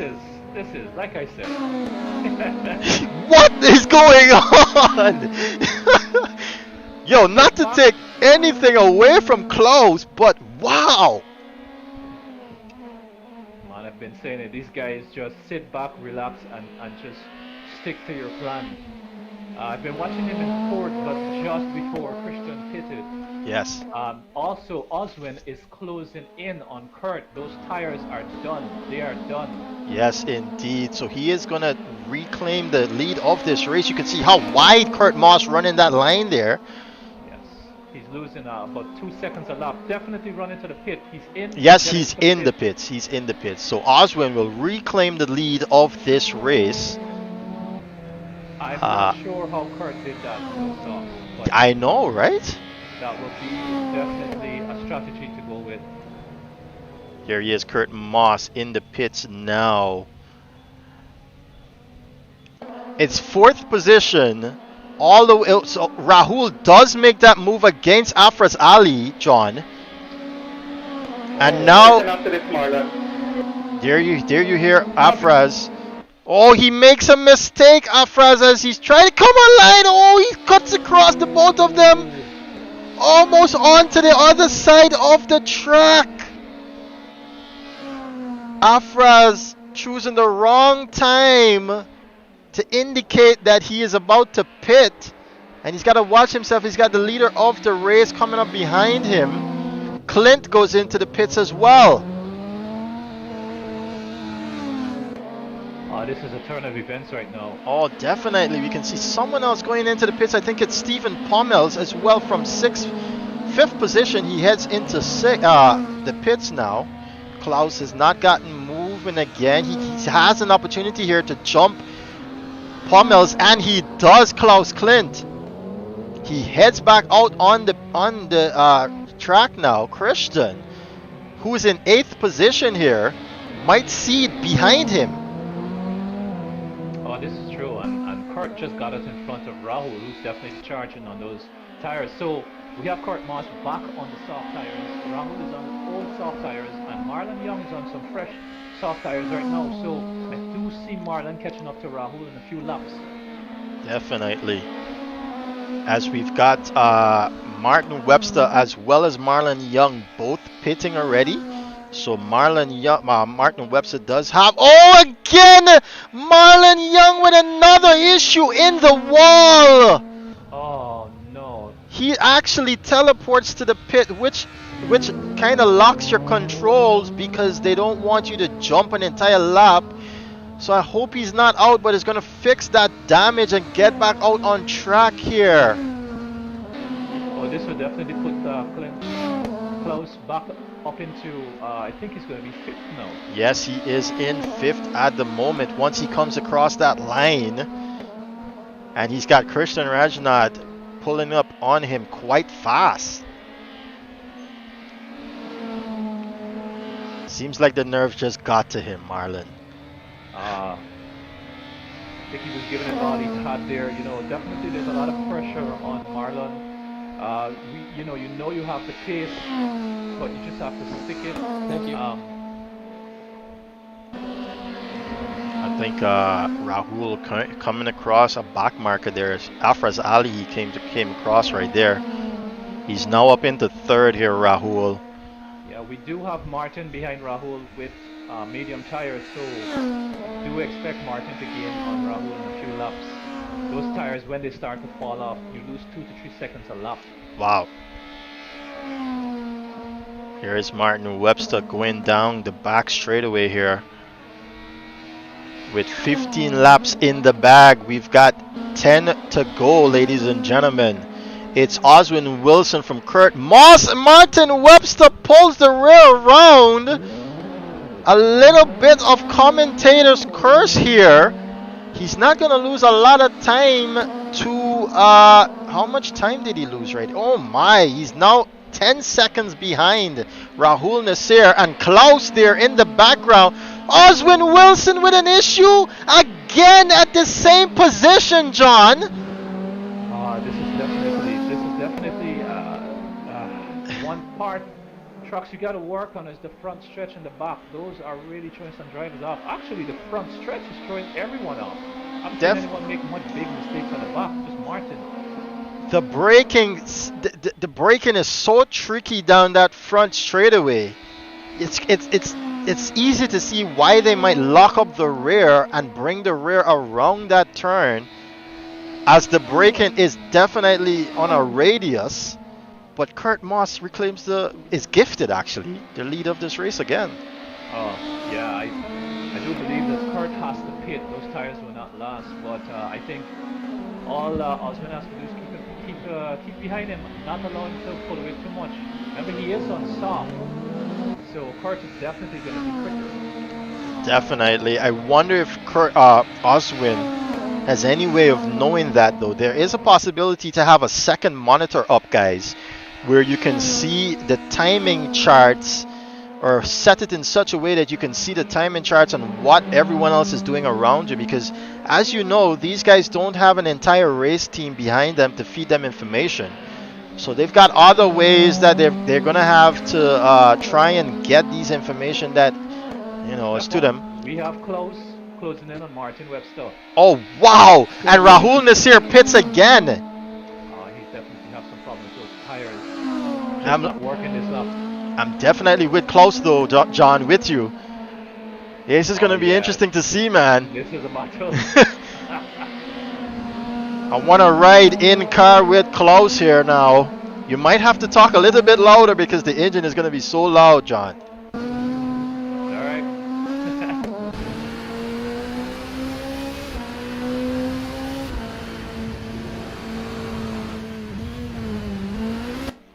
is like I said. What is going on? Yo, not to take anything away from Klaus, but wow. Man, I've been saying it. These guys just sit back, relax, and just stick to your plan. I've been watching him in 4th, but just before Christian pitted. Yes. Also, Alwin is closing in on Kurt. Those tires are done. They are done. Yes, indeed. So he is going to reclaim the lead of this race. You can see how wide Kurt Moss running that line there. Yes. He's losing about 2 seconds a lap. Definitely run into the pit. He's in. Yes, he's in the pits. He's in the pits. So Alwin will reclaim the lead of this race. I'm not sure how Kurt did that so soft. But I know, right? that would be definitely a strategy to go with. Here he is, Kurt Moss in the pits now. It's 4th position. All the way, so Rahul does make that move against Afraz Ali, John. And now, There you hear Afraz. Oh, he makes a mistake, Afraz, as he's trying to come online. Oh, he cuts across the both of them, almost onto the other side of the track. Afraz choosing the wrong time to indicate that he is about to pit, and he's got to watch himself. He's got the leader of the race coming up behind him. Klint goes into the pits as well. This is a turn of events right now. Oh, definitely. We can see someone else going into the pits. I think it's Stephen Pommels as well from fifth position. He heads into the pits now. Claus has not gotten moving again. He has an opportunity here to jump Pommels, and he does. Klaus Klint. He heads back out on the track now. Christian, who's in 8th position here, might see it behind him. Oh, this is true, and Kurt just got us in front of Rahul, who's definitely charging on those tires. So we have Kurt Moss back on the soft tires. Rahul is on the old soft tires, and Marlon Young is on some fresh soft tires right now. So I do see Marlon catching up to Rahul in a few laps. Definitely. As we've got Martin Webster as well as Marlon Young both pitting already. So Martin Webster does have... Oh, again! Marlon Young with another issue in the wall! Oh, no. He actually teleports to the pit, which kind of locks your controls because they don't want you to jump an entire lap. So I hope he's not out, but he's going to fix that damage and get back out on track here. Oh, this will definitely put Klaus back up into, I think he's going to be 5th now. Yes, he is in 5th at the moment once he comes across that line. And he's got Christian Rajnauth pulling up on him quite fast. Seems like the nerve just got to him, Marlon. I think he was giving it all he had there. You know, definitely there's a lot of pressure on Marlon. You know you have the pace, but you just have to stick it. Thank you. I think Rahul coming across a back marker there. Afraz Ali he came across right there. He's now up into 3rd here, Rahul. Yeah, we do have Martin behind Rahul with medium tires, so do expect Martin to gain on Rahul in a few laps. Those tires, when they start to fall off, you lose 2 to 3 seconds a lap. Wow. Here is Martin Webster going down the back straightaway here. With 15 laps in the bag, we've got 10 to go, ladies and gentlemen. It's Oswin Wilson from Kurt Moss, and Martin Webster pulls the rear around. A little bit of commentator's curse here. He's not going to lose a lot of time to, how much time did he lose, right? Oh my, he's now 10 seconds behind Rahul Nasseir and Klaus there in the background. Oswin Wilson with an issue again at the same position, John. This is definitely one part trucks you got to work on is the front stretch and the back. Those are really throwing some drivers off. Actually, the front stretch is throwing everyone off. I haven't seen anyone make much big mistakes on the back, just Martin. The braking is so tricky down that front straightaway. It's easy to see why they might lock up the rear and bring the rear around that turn, as the braking is definitely on a radius. But Kurt Moss reclaims is gifted actually the lead of this race again. Oh yeah, I do believe that Kurt has to pit. Those tires will not last, but I think all Osman has to do is keep behind him, not allow him to pull away too much. Remember, he is on soft, so Kurt is definitely going to be quicker. Definitely. I wonder if Oswin has any way of knowing that, though. There is a possibility to have a second monitor up, guys, where you can see the timing charts, or set it in such a way that you can see the timing charts on what everyone else is doing around you, because as you know, these guys don't have an entire race team behind them to feed them information. So they've got other ways that they're going to have to try and get these information that, you know, it's to them. We have Klaus closing in on Martin Webster. Oh, wow! And Rahul Nasseir pits again. He definitely have some problems with those tires. Just I'm, not working this up. I'm definitely with Klaus though, John, with you. This is going to be interesting to see, man. This is a battle. I want to ride in car with Klaus here now. You might have to talk a little bit louder because the engine is going to be so loud, John. Alright.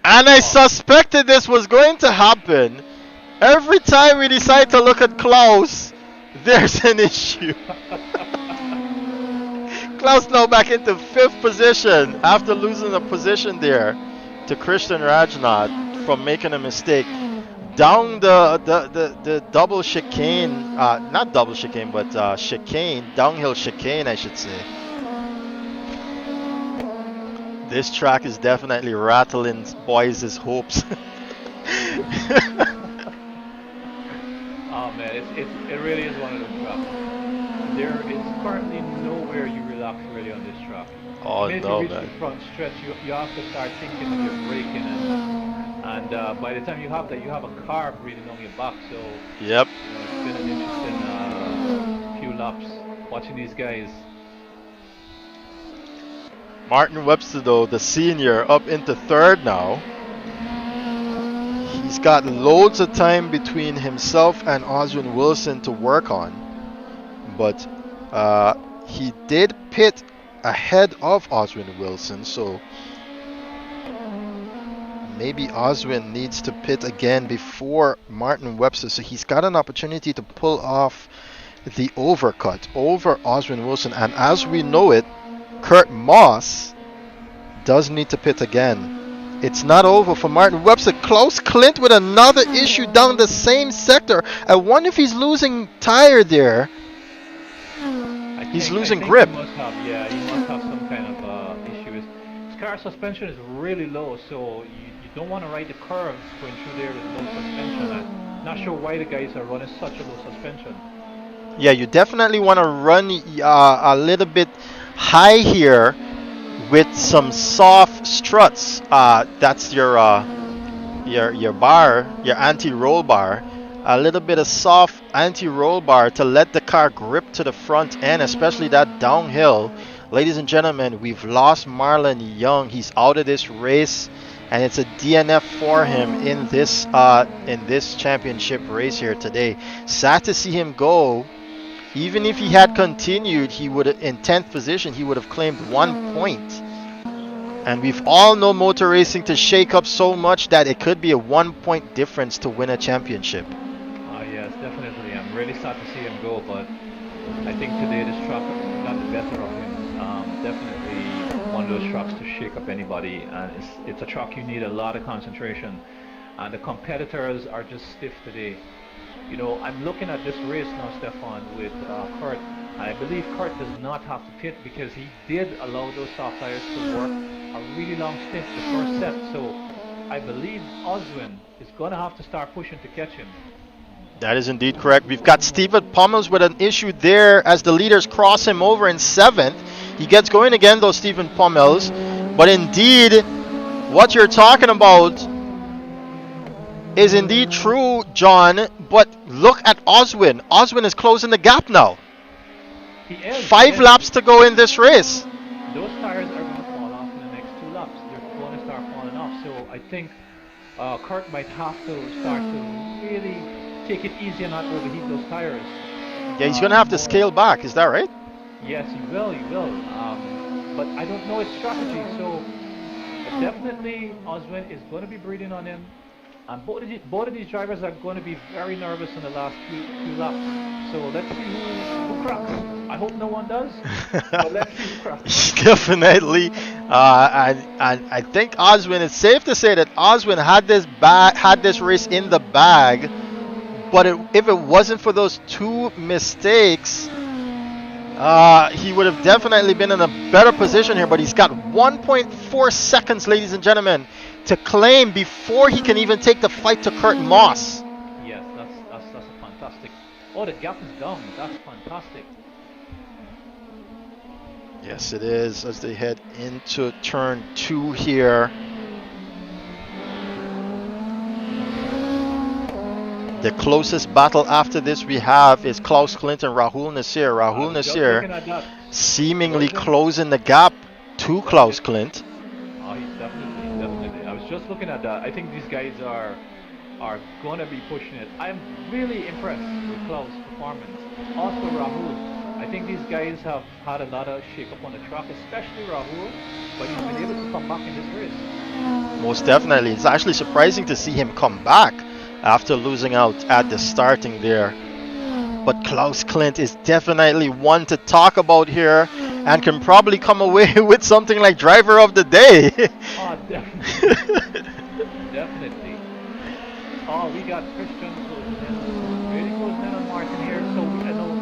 And I suspected this was going to happen. Every time we decide to look at Klaus, there's an issue. Klaus now back into 5th position after losing a position there to Christian Rajnauth from making a mistake. Down the double chicane, not double chicane, but chicane, downhill chicane, I should say. This track is definitely rattling boys' hopes. Oh man, it really is one of those tracks. There is currently nowhere you relax really on this track. Oh the minute no, you reach man. the front stretch, you have to start thinking of your braking, and by the time you have that, you have a car breathing on your back. So Yep. it's been an interesting few laps watching these guys. Martin Webster, though, the senior, up into 3rd now. He's got loads of time between himself and Oswin Wilson to work on. But he did pit ahead of Oswin Wilson, so maybe Oswin needs to pit again before Martin Webster. So he's got an opportunity to pull off the overcut over Oswin Wilson. And as we know it, Kurt Moss does need to pit again. It's not over for Martin Webster. Klaus Klint with another issue down the same sector. I wonder if he's losing tire there. He's losing grip. He must have some kind of issue. His car suspension is really low, so you don't want to ride the curves going through there with low suspension. I'm not sure why the guys are running such a low suspension. Yeah, you definitely want to run a little bit high here with some soft struts. That's your bar, your anti-roll bar. A little bit of soft anti-roll bar to let the car grip to the front end, especially that downhill. Ladies and gentlemen, we've lost Marlon Young. He's out of this race, and it's a DNF for him in this championship race here today. Sad to see him go. Even if he had continued, he would in 10th position, he would have claimed 1 point. And we've all known motor racing to shake up so much that it could be a 1 point difference to win a championship. Yes, definitely. I'm really sad to see him go, but I think today this track got the better of him. Definitely one of those tracks to shake up anybody, and it's a track you need a lot of concentration. And the competitors are just stiff today. You know, I'm looking at this race now, Stefan, with Kurt. I believe Kurt does not have to pit because he did allow those soft tires to work a really long stint the first set. So I believe Oswin is going to have to start pushing to catch him. That is indeed correct. We've got Stephen Pummels with an issue there as the leaders cross him over in 7th. He gets going again, though, Stephen Pummels. But indeed, what you're talking about is indeed true, John. But look at Oswin. Oswin is closing the gap now. He is. 5 laps to go in this race. Those tires are going to fall off in the next 2 laps. They're going to start falling off. So I think Kurt might have to start to really take it easy and not overheat those tires. Yeah, he's going to have to scale back. Is that right? Yes, he will. But I don't know his strategy. So definitely Oswin is going to be breathing on him. And both of these drivers are going to be very nervous in the last few laps. So let's see who cracks. I hope no one does, but let's see who cracks. Definitely. I think Oswin, it's safe to say that Oswin had this race in the bag. But if it wasn't for those 2 mistakes, he would have definitely been in a better position here. But he's got 1.4 seconds, ladies and gentlemen, to claim before he can even take the fight to Kurt Moss. Yes, that's a fantastic Oh, the gap is down. That's fantastic. Yes, it is as they head into turn 2 here. The closest battle after this we have is Klaus Klint and Rahul Nasseir. Rahul Just Nasseir looking at that. seemingly closing the gap to Klaus Klint. Oh, he's definitely. I was just looking at that. I think these guys are gonna be pushing it. I'm really impressed with Klaus' performance. Also Rahul. I think these guys have had a lot of shake-up on the track, especially Rahul, but he's been able to come back in this race. Most definitely. It's actually surprising to see him come back after losing out at the starting there. But Klaus Klint is definitely one to talk about here and can probably come away with something like driver of the day. Oh, definitely. Definitely. Oh, we got Christian closing in. Really closing in on Martin here. So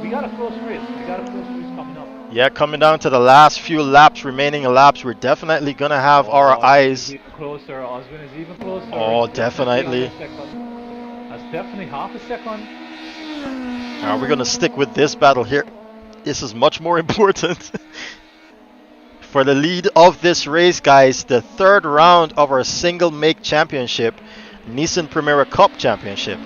we got a close race. We got a close race coming up. Yeah, coming down to the last few laps, remaining laps, we're definitely going to have our eyes. Even closer. Alwin is even closer. Oh, definitely. That's definitely half a second. Now we're going to stick with this battle here. This is much more important. For the lead of this race, guys, the third round of our single make championship, Nissan Primera Cup championship.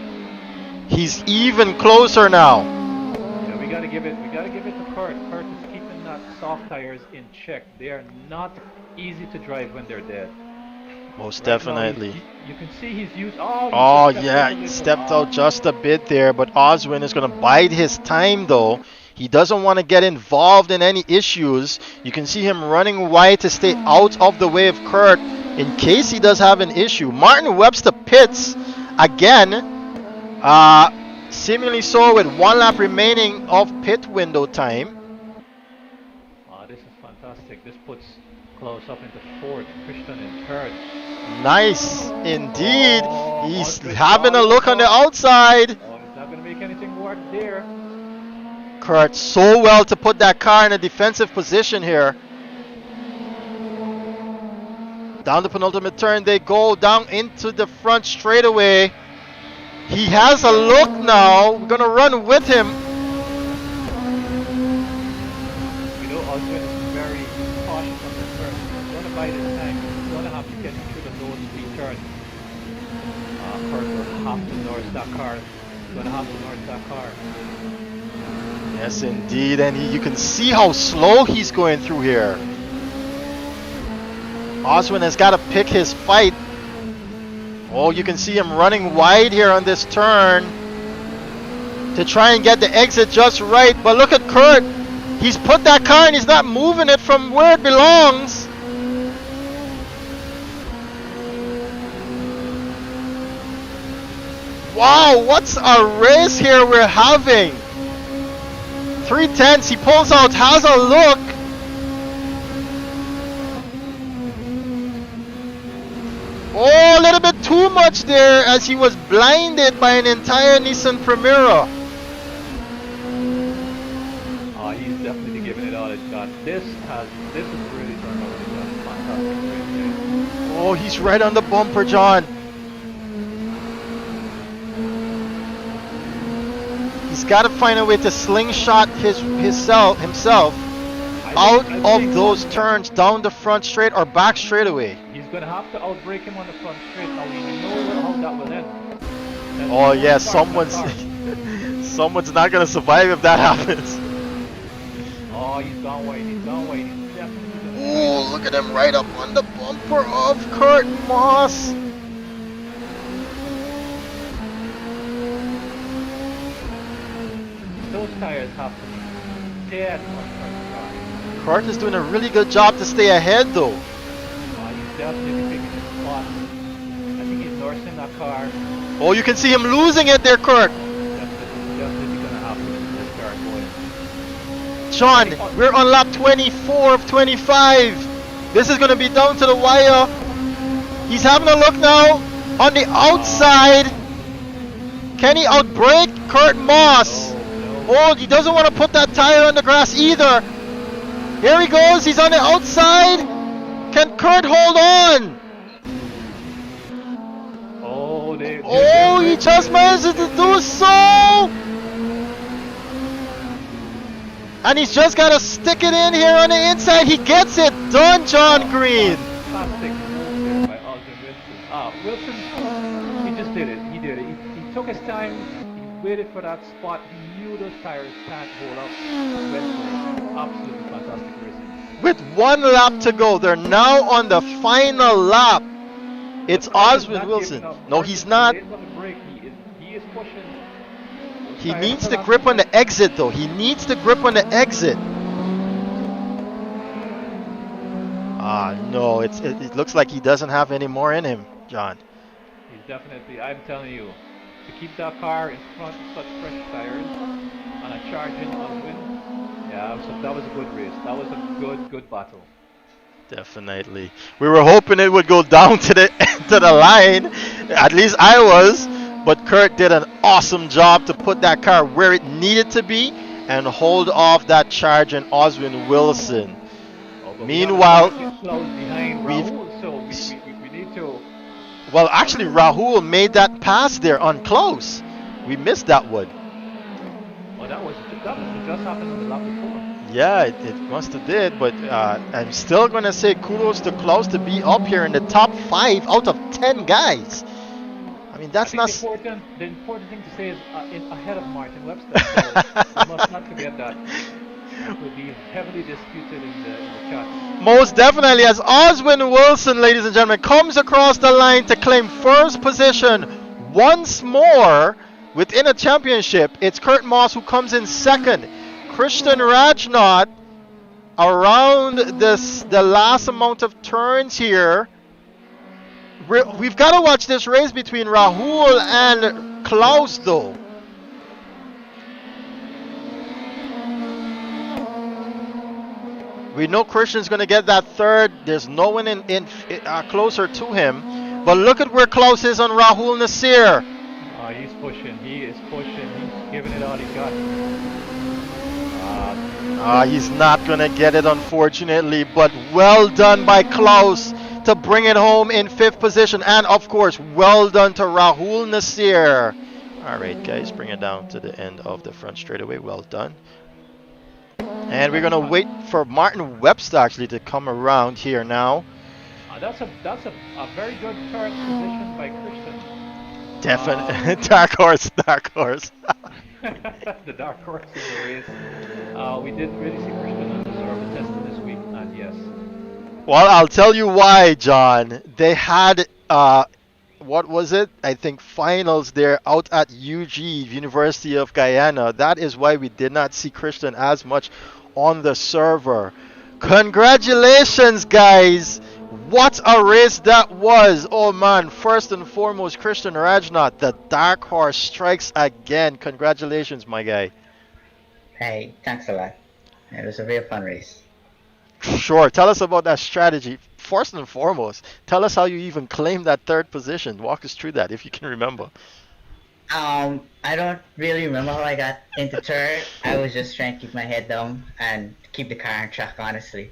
He's even closer now. Yeah, we gotta give it to Kurt. Kurt is keeping that soft tires in check. They are not easy to drive when they're dead. Most Right definitely. now, you can see he's used. Oh yeah, he stepped out just a bit there, but Oswin is going to bide his time though. He doesn't want to get involved in any issues. You can see him running wide to stay out of the way of Kurt in case he does have an issue. Martin Webster pits again, seemingly so with 1 lap remaining of pit window time. This is fantastic. This puts Klaus up into 4th, Christian in 3rd. Nice indeed. He's having a look on the outside. Oh, he's not going to make anything work there. Kurt so well to put that car in a defensive position here. Down the penultimate turn they go, down into the front straightaway. He has a look now. We're going to run with him. You know, Oswin is very cautious on this turn. He's going to bide his time. He's going to have to get through the low speed turn. Kurt will have to north that car. He's going to have to north that car. Yes, indeed. And you can see how slow he's going through here. Oswin has got to pick his fight. Oh, you can see him running wide here on this turn to try and get the exit just right. But look at Kurt. He's put that car and he's not moving it from where it belongs. Wow, what's a race here we're having. 3/10, he pulls out, has a look. Oh, a little bit too much there as he was blinded by an entire Nissan Primera. Oh, he's definitely giving it all he's got. This is really turned out to be a fantastic race. Oh, he's right on the bumper, John. He's got to find a way to slingshot himself out of those turns down the front straight or back straightaway. He's going to have to outbrake him on the front straight. Now we know how that will end. Oh yeah, someone's not going to survive if that happens. Oh, he's gone wide. He's definitely Oh, look at him right up on the bumper of Kurt Moss. Those tires have to be dead on Kurt's car. Kurt is doing a really good job to stay ahead though. He's definitely picking his spot. I think he's nursing that car. Oh, you can see him losing it there, Kurt. Definitely gonna happen with this car going. John, we're on lap 24 of 25. This is going to be down to the wire. He's having a look now on the outside. Can he outbrake Kurt Moss? Oh, he doesn't want to put that tire on the grass either. Here he goes. He's on the outside. Can Kurt hold on? Oh, he just manages to do so. And he's just got to stick it in here on the inside. He gets it done, John Green. Fantastic move there by Alwin Wilson. Wilson, he just did it. He did it. He took his time. He waited for that spot. He knew those tires can't hold up. Went for it. Absolutely fantastic racing. With 1 lap to go, they're now on the final lap. It's Oswin Wilson. No, he's not. He is pushing. He needs the grip on the exit, though. He needs the grip on the exit. No, it looks like he doesn't have any more in him, John. He's definitely, I'm telling you, to keep that car in front of such fresh tires on a charging Alwin, yeah, so that was a good race. That was a good battle. Definitely. We were hoping it would go down to the to the line. At least I was. But Kurt did an awesome job to put that car where it needed to be and hold off that charge in Oswin Wilson. Meanwhile, we need to. Well, actually, Rahul made that pass there on Klaus. We missed that one. Well, that was just happened on the lap before. Yeah, it must have did, but I'm still going to say kudos to Klaus to be up here in the top 5 out of 10 guys. I mean, that's not... The important thing to say is ahead of Martin Webster, so we must not forget that. That will be heavily disputed in the chat. Most definitely, as Oswin Wilson, ladies and gentlemen, comes across the line to claim first position once more within a championship. It's Kurt Moss who comes in second. Christian Rajnauth around the last amount of turns here. We've got to watch this race between Rahul and Klaus, though. We know Christian's going to get that third. There's no one closer to him. But look at where Klaus is on Rahul Nasseir. He's pushing. He is pushing. He's giving it all he got. He's not going to get it, unfortunately. But well done by Klaus to bring it home in 5th position. And, of course, well done to Rahul Nasseir. All right, guys, bring it down to the end of the front straightaway. Well done. And we're going to wait for Martin Webster, actually, to come around here now. That's a very good third position by Christian. Definitely. Dark horse. The dark horse in the race. We didn't really see Christian on the server test this week, and yes. Well, I'll tell you why, John. They had, what was it? I think finals there out at UG, University of Guyana. That is why we did not see Christian as much on the server. Congratulations, guys. What a race that was. Oh, man. First and foremost, Christian Rajnauth, the dark horse, strikes again. Congratulations, my guy. Hey, thanks a lot. It was a real fun race. Sure. Tell us about that strategy. First and foremost, tell us how you even claimed that third position. Walk us through that if you can remember. I don't really remember how I got into third. I was just trying to keep my head down and keep the car on track, honestly.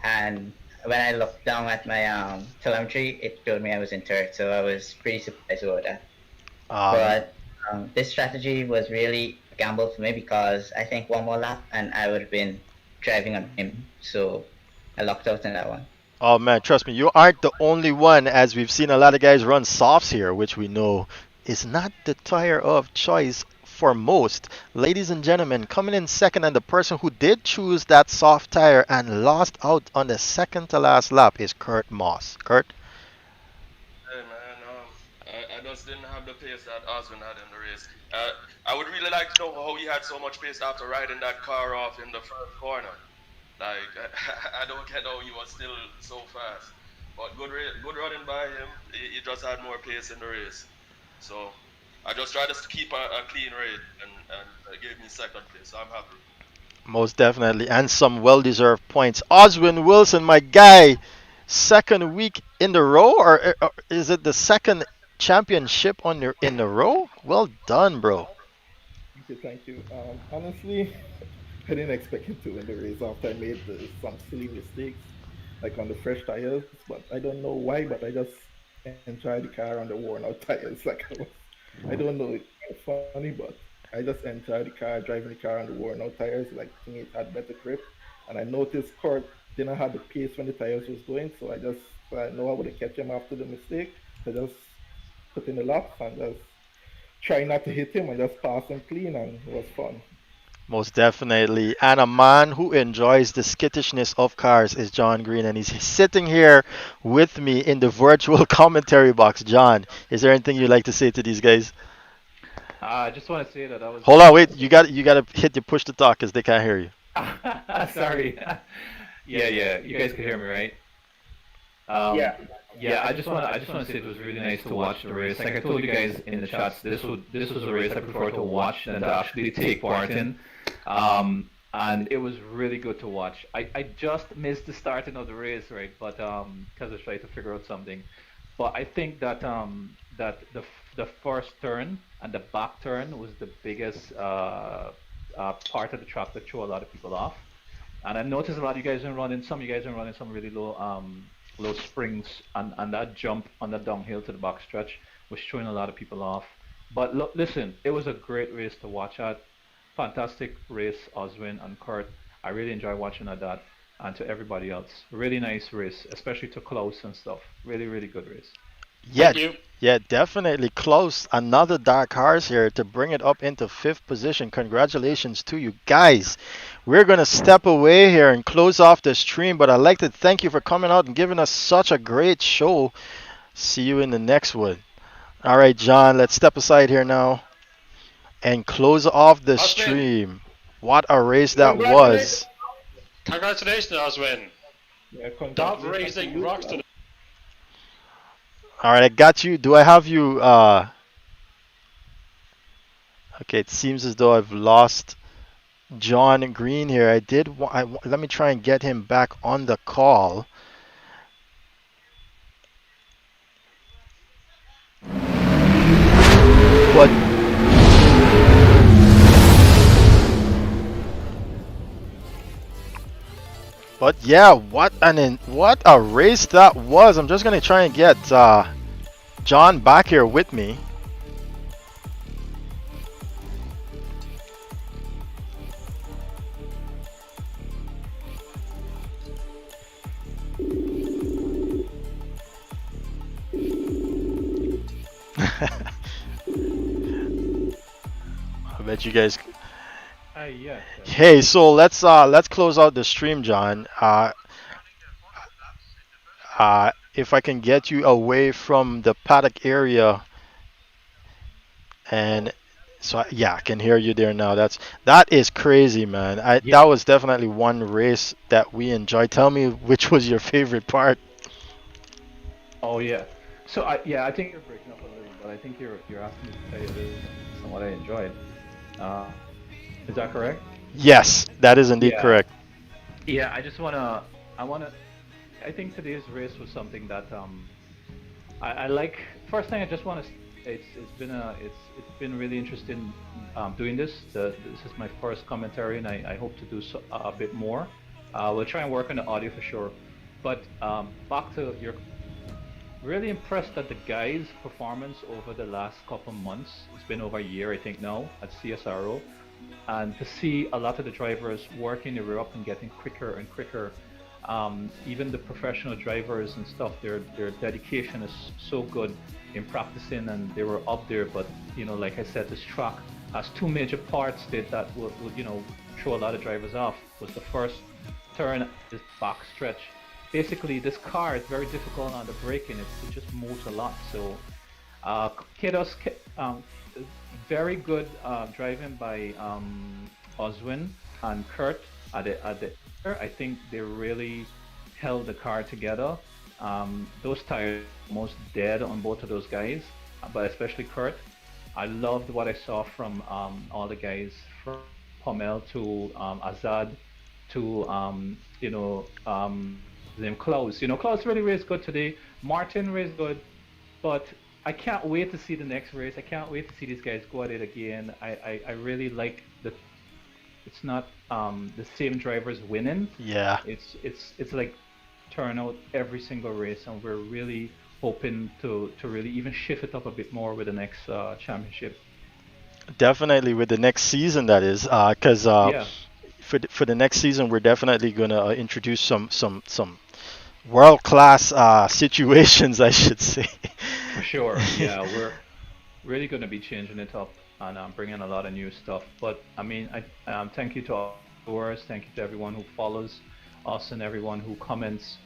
And when I looked down at my telemetry, it told me I was in third, so I was pretty surprised about that. But this strategy was really a gamble for me because I think one more lap and I would have been driving on him, so I lucked out in that one. Oh man, trust me, you aren't the only one, as we've seen a lot of guys run softs here, which we know is not the tire of choice for most. Ladies and gentlemen, coming in second and the person who did choose that soft tire and lost out on the second to last lap is Kurt Moss. Kurt? Hey man, I just didn't have the pace that Oswin had in the race. I would really like to know how he had so much pace after riding that car off in the first corner. Like, I don't get how he was still so fast. But good running by him. He just had more pace in the race. So I just tried to keep a clean rate and it gave me second place. So I'm happy. Most definitely, and some well-deserved points. Oswin Wilson, my guy, second week in the row, or is it the second championship in the row? Well done, bro. Thank you. Honestly, I didn't expect him to win the race after I made some silly mistakes, like on the fresh tires. But I don't know why, but I just enjoyed the car on the worn-out tires. I don't know, it's funny, but I just enjoy the car, driving the car on the worn out tires. Like to me, it had better grip, and I noticed Kurt didn't have the pace when the tires was going, so I know I would have catch him after the mistake. I just put in the laps and just try not to hit him and just pass him clean, and it was fun. Most definitely. And a man who enjoys the skittishness of cars is John Green, and he's sitting here with me in the virtual commentary box. John, is there anything you'd like to say to these guys? I just want to say that I was Hold on, wait. You got to hit the push to talk because they can't hear you. sorry. Yeah. You guys can hear me, right? Yeah. Yeah. I just want to say it was really nice to watch the race. Like I told you guys in the chats, this was a race I prefer to watch than to actually take part in. And it was really good to watch. I just missed the starting of the race, right? But because I was trying to figure out something. But I think that the first turn and the back turn was the biggest part of the track that threw a lot of people off. And I've noticed a lot of you guys are running some. You guys are running some really low springs, and that jump on the downhill to the back stretch was throwing a lot of people off. But look, listen, it was a great race to watch at. Fantastic race, Oswin and Kurt. I really enjoy watching at that, and to everybody else, really nice race, especially to Klaus and stuff. Really, really good race. Yeah, yeah, definitely close. Another dark horse here to bring it up into fifth position. Congratulations to you guys. We're going to step away here and close off the stream, but I'd like to thank you for coming out and giving us such a great show. See you in the next one. All right, John, let's step aside here now and close off the stream. What a race that was. Congratulations, Oswin. Yeah, That congratulations to racing you. rocks to the All right, I got you. Do I have you? Okay, it seems as though I've lost John Green here. Let me try and get him back on the call. But yeah, what a race that was. I'm just gonna try and get John back here with me. I bet you guys. Yes. Hey, so let's close out the stream, John. If I can get you away from the paddock area, and so yeah, I can hear you there now. That is crazy, man. That was definitely one race that we enjoyed. Tell me which was your favorite part. Oh yeah. So I think you're breaking up a little, but I think you're asking me to tell you this and what I enjoyed. Is that correct? Yes, that is indeed Yeah. correct. Yeah, I think today's race was something that I like. First thing I just want to, it's been really interesting doing this. This is my first commentary, and I hope to do a bit more. We'll try and work on the audio for sure. But back to your, really impressed at the guys' performance over the last couple months. It's been over a year, I think now, at CSRO. And to see a lot of the drivers working their way up and getting quicker and quicker, even the professional drivers and stuff, their dedication is so good in practicing, and they were up there. But like I said, this track has two major parts that would throw a lot of drivers off. Was the first turn, this back stretch. Basically, this car is very difficult on the braking. It just moves a lot. So, Kedos, very good driving by Oswin and Kurt at the. I think they really held the car together. Those tires almost dead on both of those guys, but especially Kurt. I loved what I saw from all the guys, from Pommel to Azaad to named Klaus. Klaus really raced good today. Martin raced good, but I can't wait to see the next race. I can't wait to see these guys go at it again. I really like the. It's not the same drivers winning. Yeah. It's like turnout every single race, and we're really hoping to really even shift it up a bit more with the next championship. Definitely with the next season, that is, because Yeah, for the next season, we're definitely gonna introduce some world class situations, I should say. for sure. Yeah, we're really going to be changing it up and bringing a lot of new stuff. But I mean, thank you to all viewers, thank you to everyone who follows us and everyone who comments.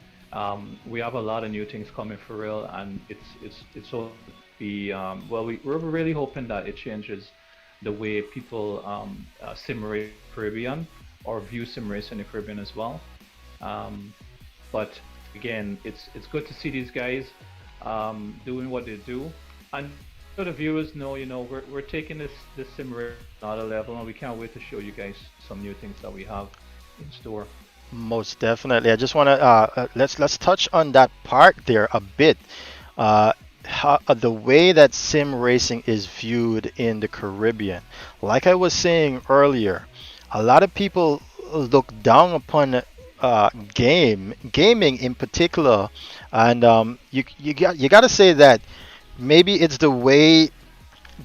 We have a lot of new things coming for real, and it's all be well. We're really hoping that it changes the way people sim race Caribbean or view sim race in the Caribbean as well. Um, but again, it's good to see these guys doing what they do, and so the viewers know, we're taking this simulator to another level, and we can't wait to show you guys some new things that we have in store. Most definitely. I just want to let's touch on that part there a bit. Uh, the way that sim racing is viewed in the Caribbean. Like I was saying earlier, a lot of people look down upon gaming in particular, and you got to say that maybe it's the way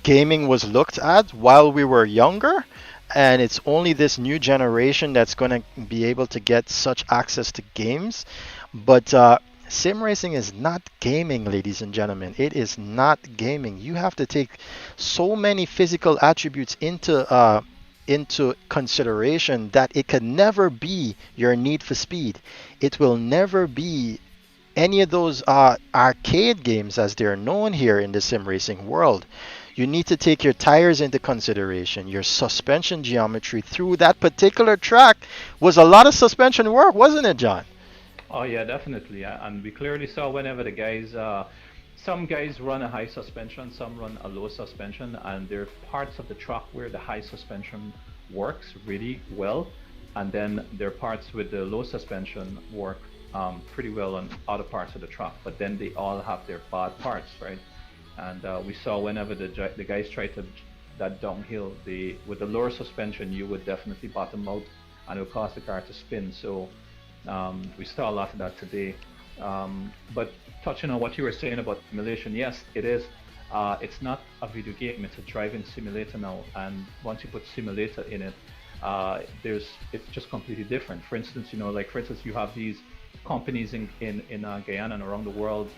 gaming was looked at while we were younger, and it's only this new generation that's going to be able to get such access to games. But sim racing is not gaming, ladies and gentlemen. It is not gaming. You have to take so many physical attributes into consideration that it can never be your need for speed. It will never be any of those arcade games as they're known here in the sim racing world. You need to take your tires into consideration, your suspension geometry through that particular track was a lot of suspension work, wasn't it, John? Oh yeah, definitely. And we clearly saw whenever the guys, some guys run a high suspension, some run a low suspension, and there are parts of the track where the high suspension works really well, and then there are parts with the low suspension work pretty well on other parts of the track. But then they all have their bad parts, right? And we saw whenever the guys tried to that downhill, with the lower suspension, you would definitely bottom out, and it would cause the car to spin. So we saw a lot of that today. But touching on what you were saying about simulation, yes, it is. It's not a video game; it's a driving simulator now. And once you put simulator in it, it's just completely different. For instance, like for instance, you have these companies in Guyana and around the world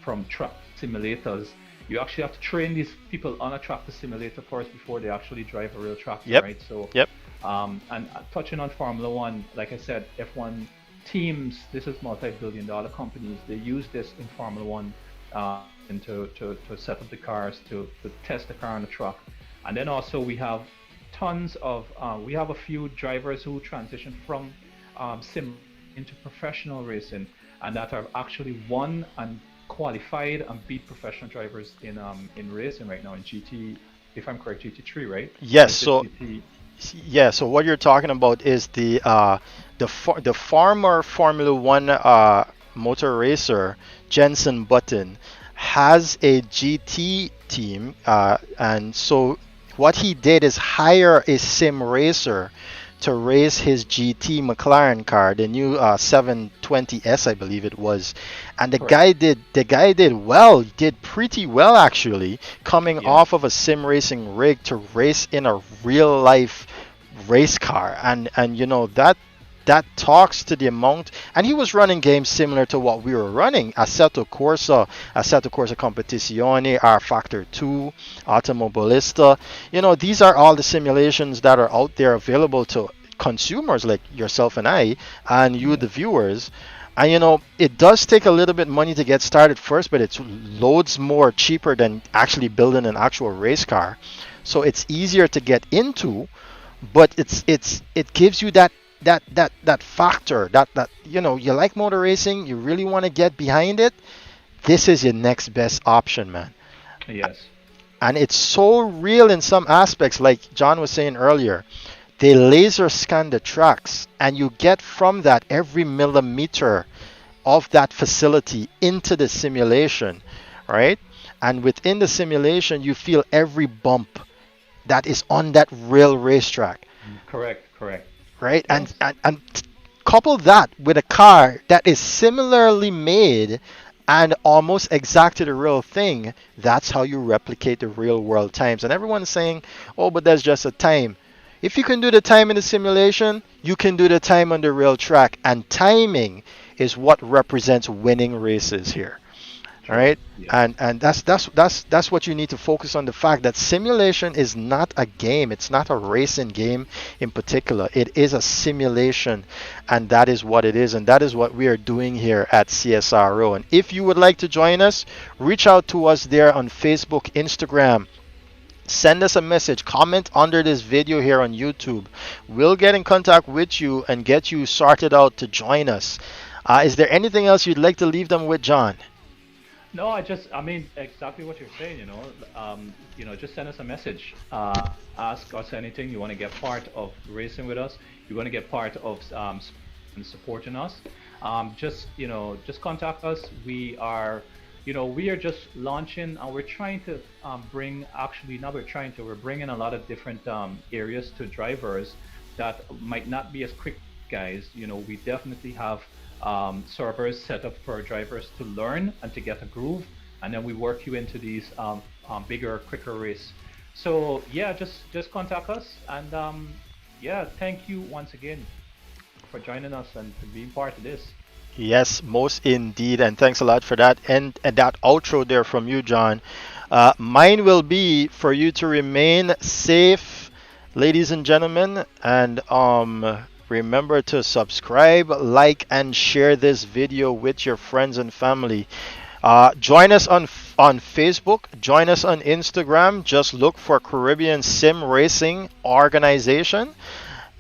from truck simulators. You actually have to train these people on a tractor simulator first before they actually drive a real tractor, Yep. right? So, Yep. and touching on Formula One, like I said, F1 teams, this is multi-billion-dollar companies. They use this in Formula One and to set up the cars, to test the car on the track, and then also we have we have a few drivers who transition from sim into professional racing, and that have actually won and qualified and beat professional drivers in racing right now in GT. If I'm correct, GT3, right? Or Yes. is it So GT? yeah. So what you're talking about is the former Formula One motor racer Jenson Button has a GT team, and so what he did is hire a sim racer to race his GT McLaren car, the new 720S, I believe it was, and Correct. the guy did well, did pretty well actually, coming Yeah. off of a sim racing rig to race in a real life race car, and that talks to the amount, and he was running games similar to what we were running: Assetto Corsa Competizione, R Factor 2, Automobilista. These are all the simulations that are out there available to consumers like yourself and I, and you, Yeah. the viewers. And it does take a little bit money to get started first, but it's loads more cheaper than actually building an actual race car. So it's easier to get into, but it gives you that factor that you like motor racing, you really want to get behind it. This is your next best option, man. Yes. And it's so real in some aspects, like John was saying earlier. They laser scan the tracks, and you get from that every millimeter of that facility into the simulation, right? And within the simulation, you feel every bump that is on that real racetrack, Correct. Correct. right? Yes. And couple that with a car that is similarly made and almost exactly the real thing. That's how you replicate the real world times. And everyone's saying, oh, but that's just a time. If you can do the time in the simulation, you can do the time on the real track. And timing is what represents winning races here. All True. right, Yeah. and that's what you need to focus on, the fact that simulation is not a game. It's not a racing game in particular. It is a simulation, and that is what it is, and that is what we are doing here at CSRO. And if you would like to join us, reach out to us there on Facebook, Instagram. Send us a message, comment under this video here on YouTube. We'll get in contact with you and get you sorted out to join us. Is there anything else you'd like to leave them with, John? No, I mean, exactly what you're saying, just send us a message. Ask us anything. You want to get part of racing with us. You want to get part of supporting us. Just contact us. We are just launching, and we're trying to we're bringing a lot of different areas to drivers that might not be as quick, guys. We definitely have servers set up for drivers to learn and to get a groove, and then we work you into these bigger, quicker race. So yeah, just contact us, and yeah, thank you once again for joining us and to being part of this. Yes, most indeed, and thanks a lot for that. And that outro there from you, John. Mine will be for you to remain safe, ladies and gentlemen, and remember to subscribe, like, and share this video with your friends and family. Join us on Facebook. Join us on Instagram. Just look for Caribbean Sim Racing Organization,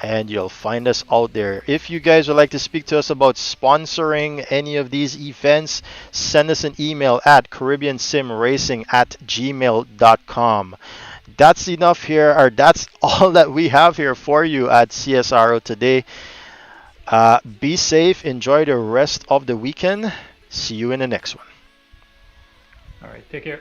and you'll find us out there. If you guys would like to speak to us about sponsoring any of these events, send us an email at caribbeansimracing@gmail.com. That's enough here, or that's all that we have here for you at CSRO today. Be safe. Enjoy the rest of the weekend. See you in the next one. All right, take care.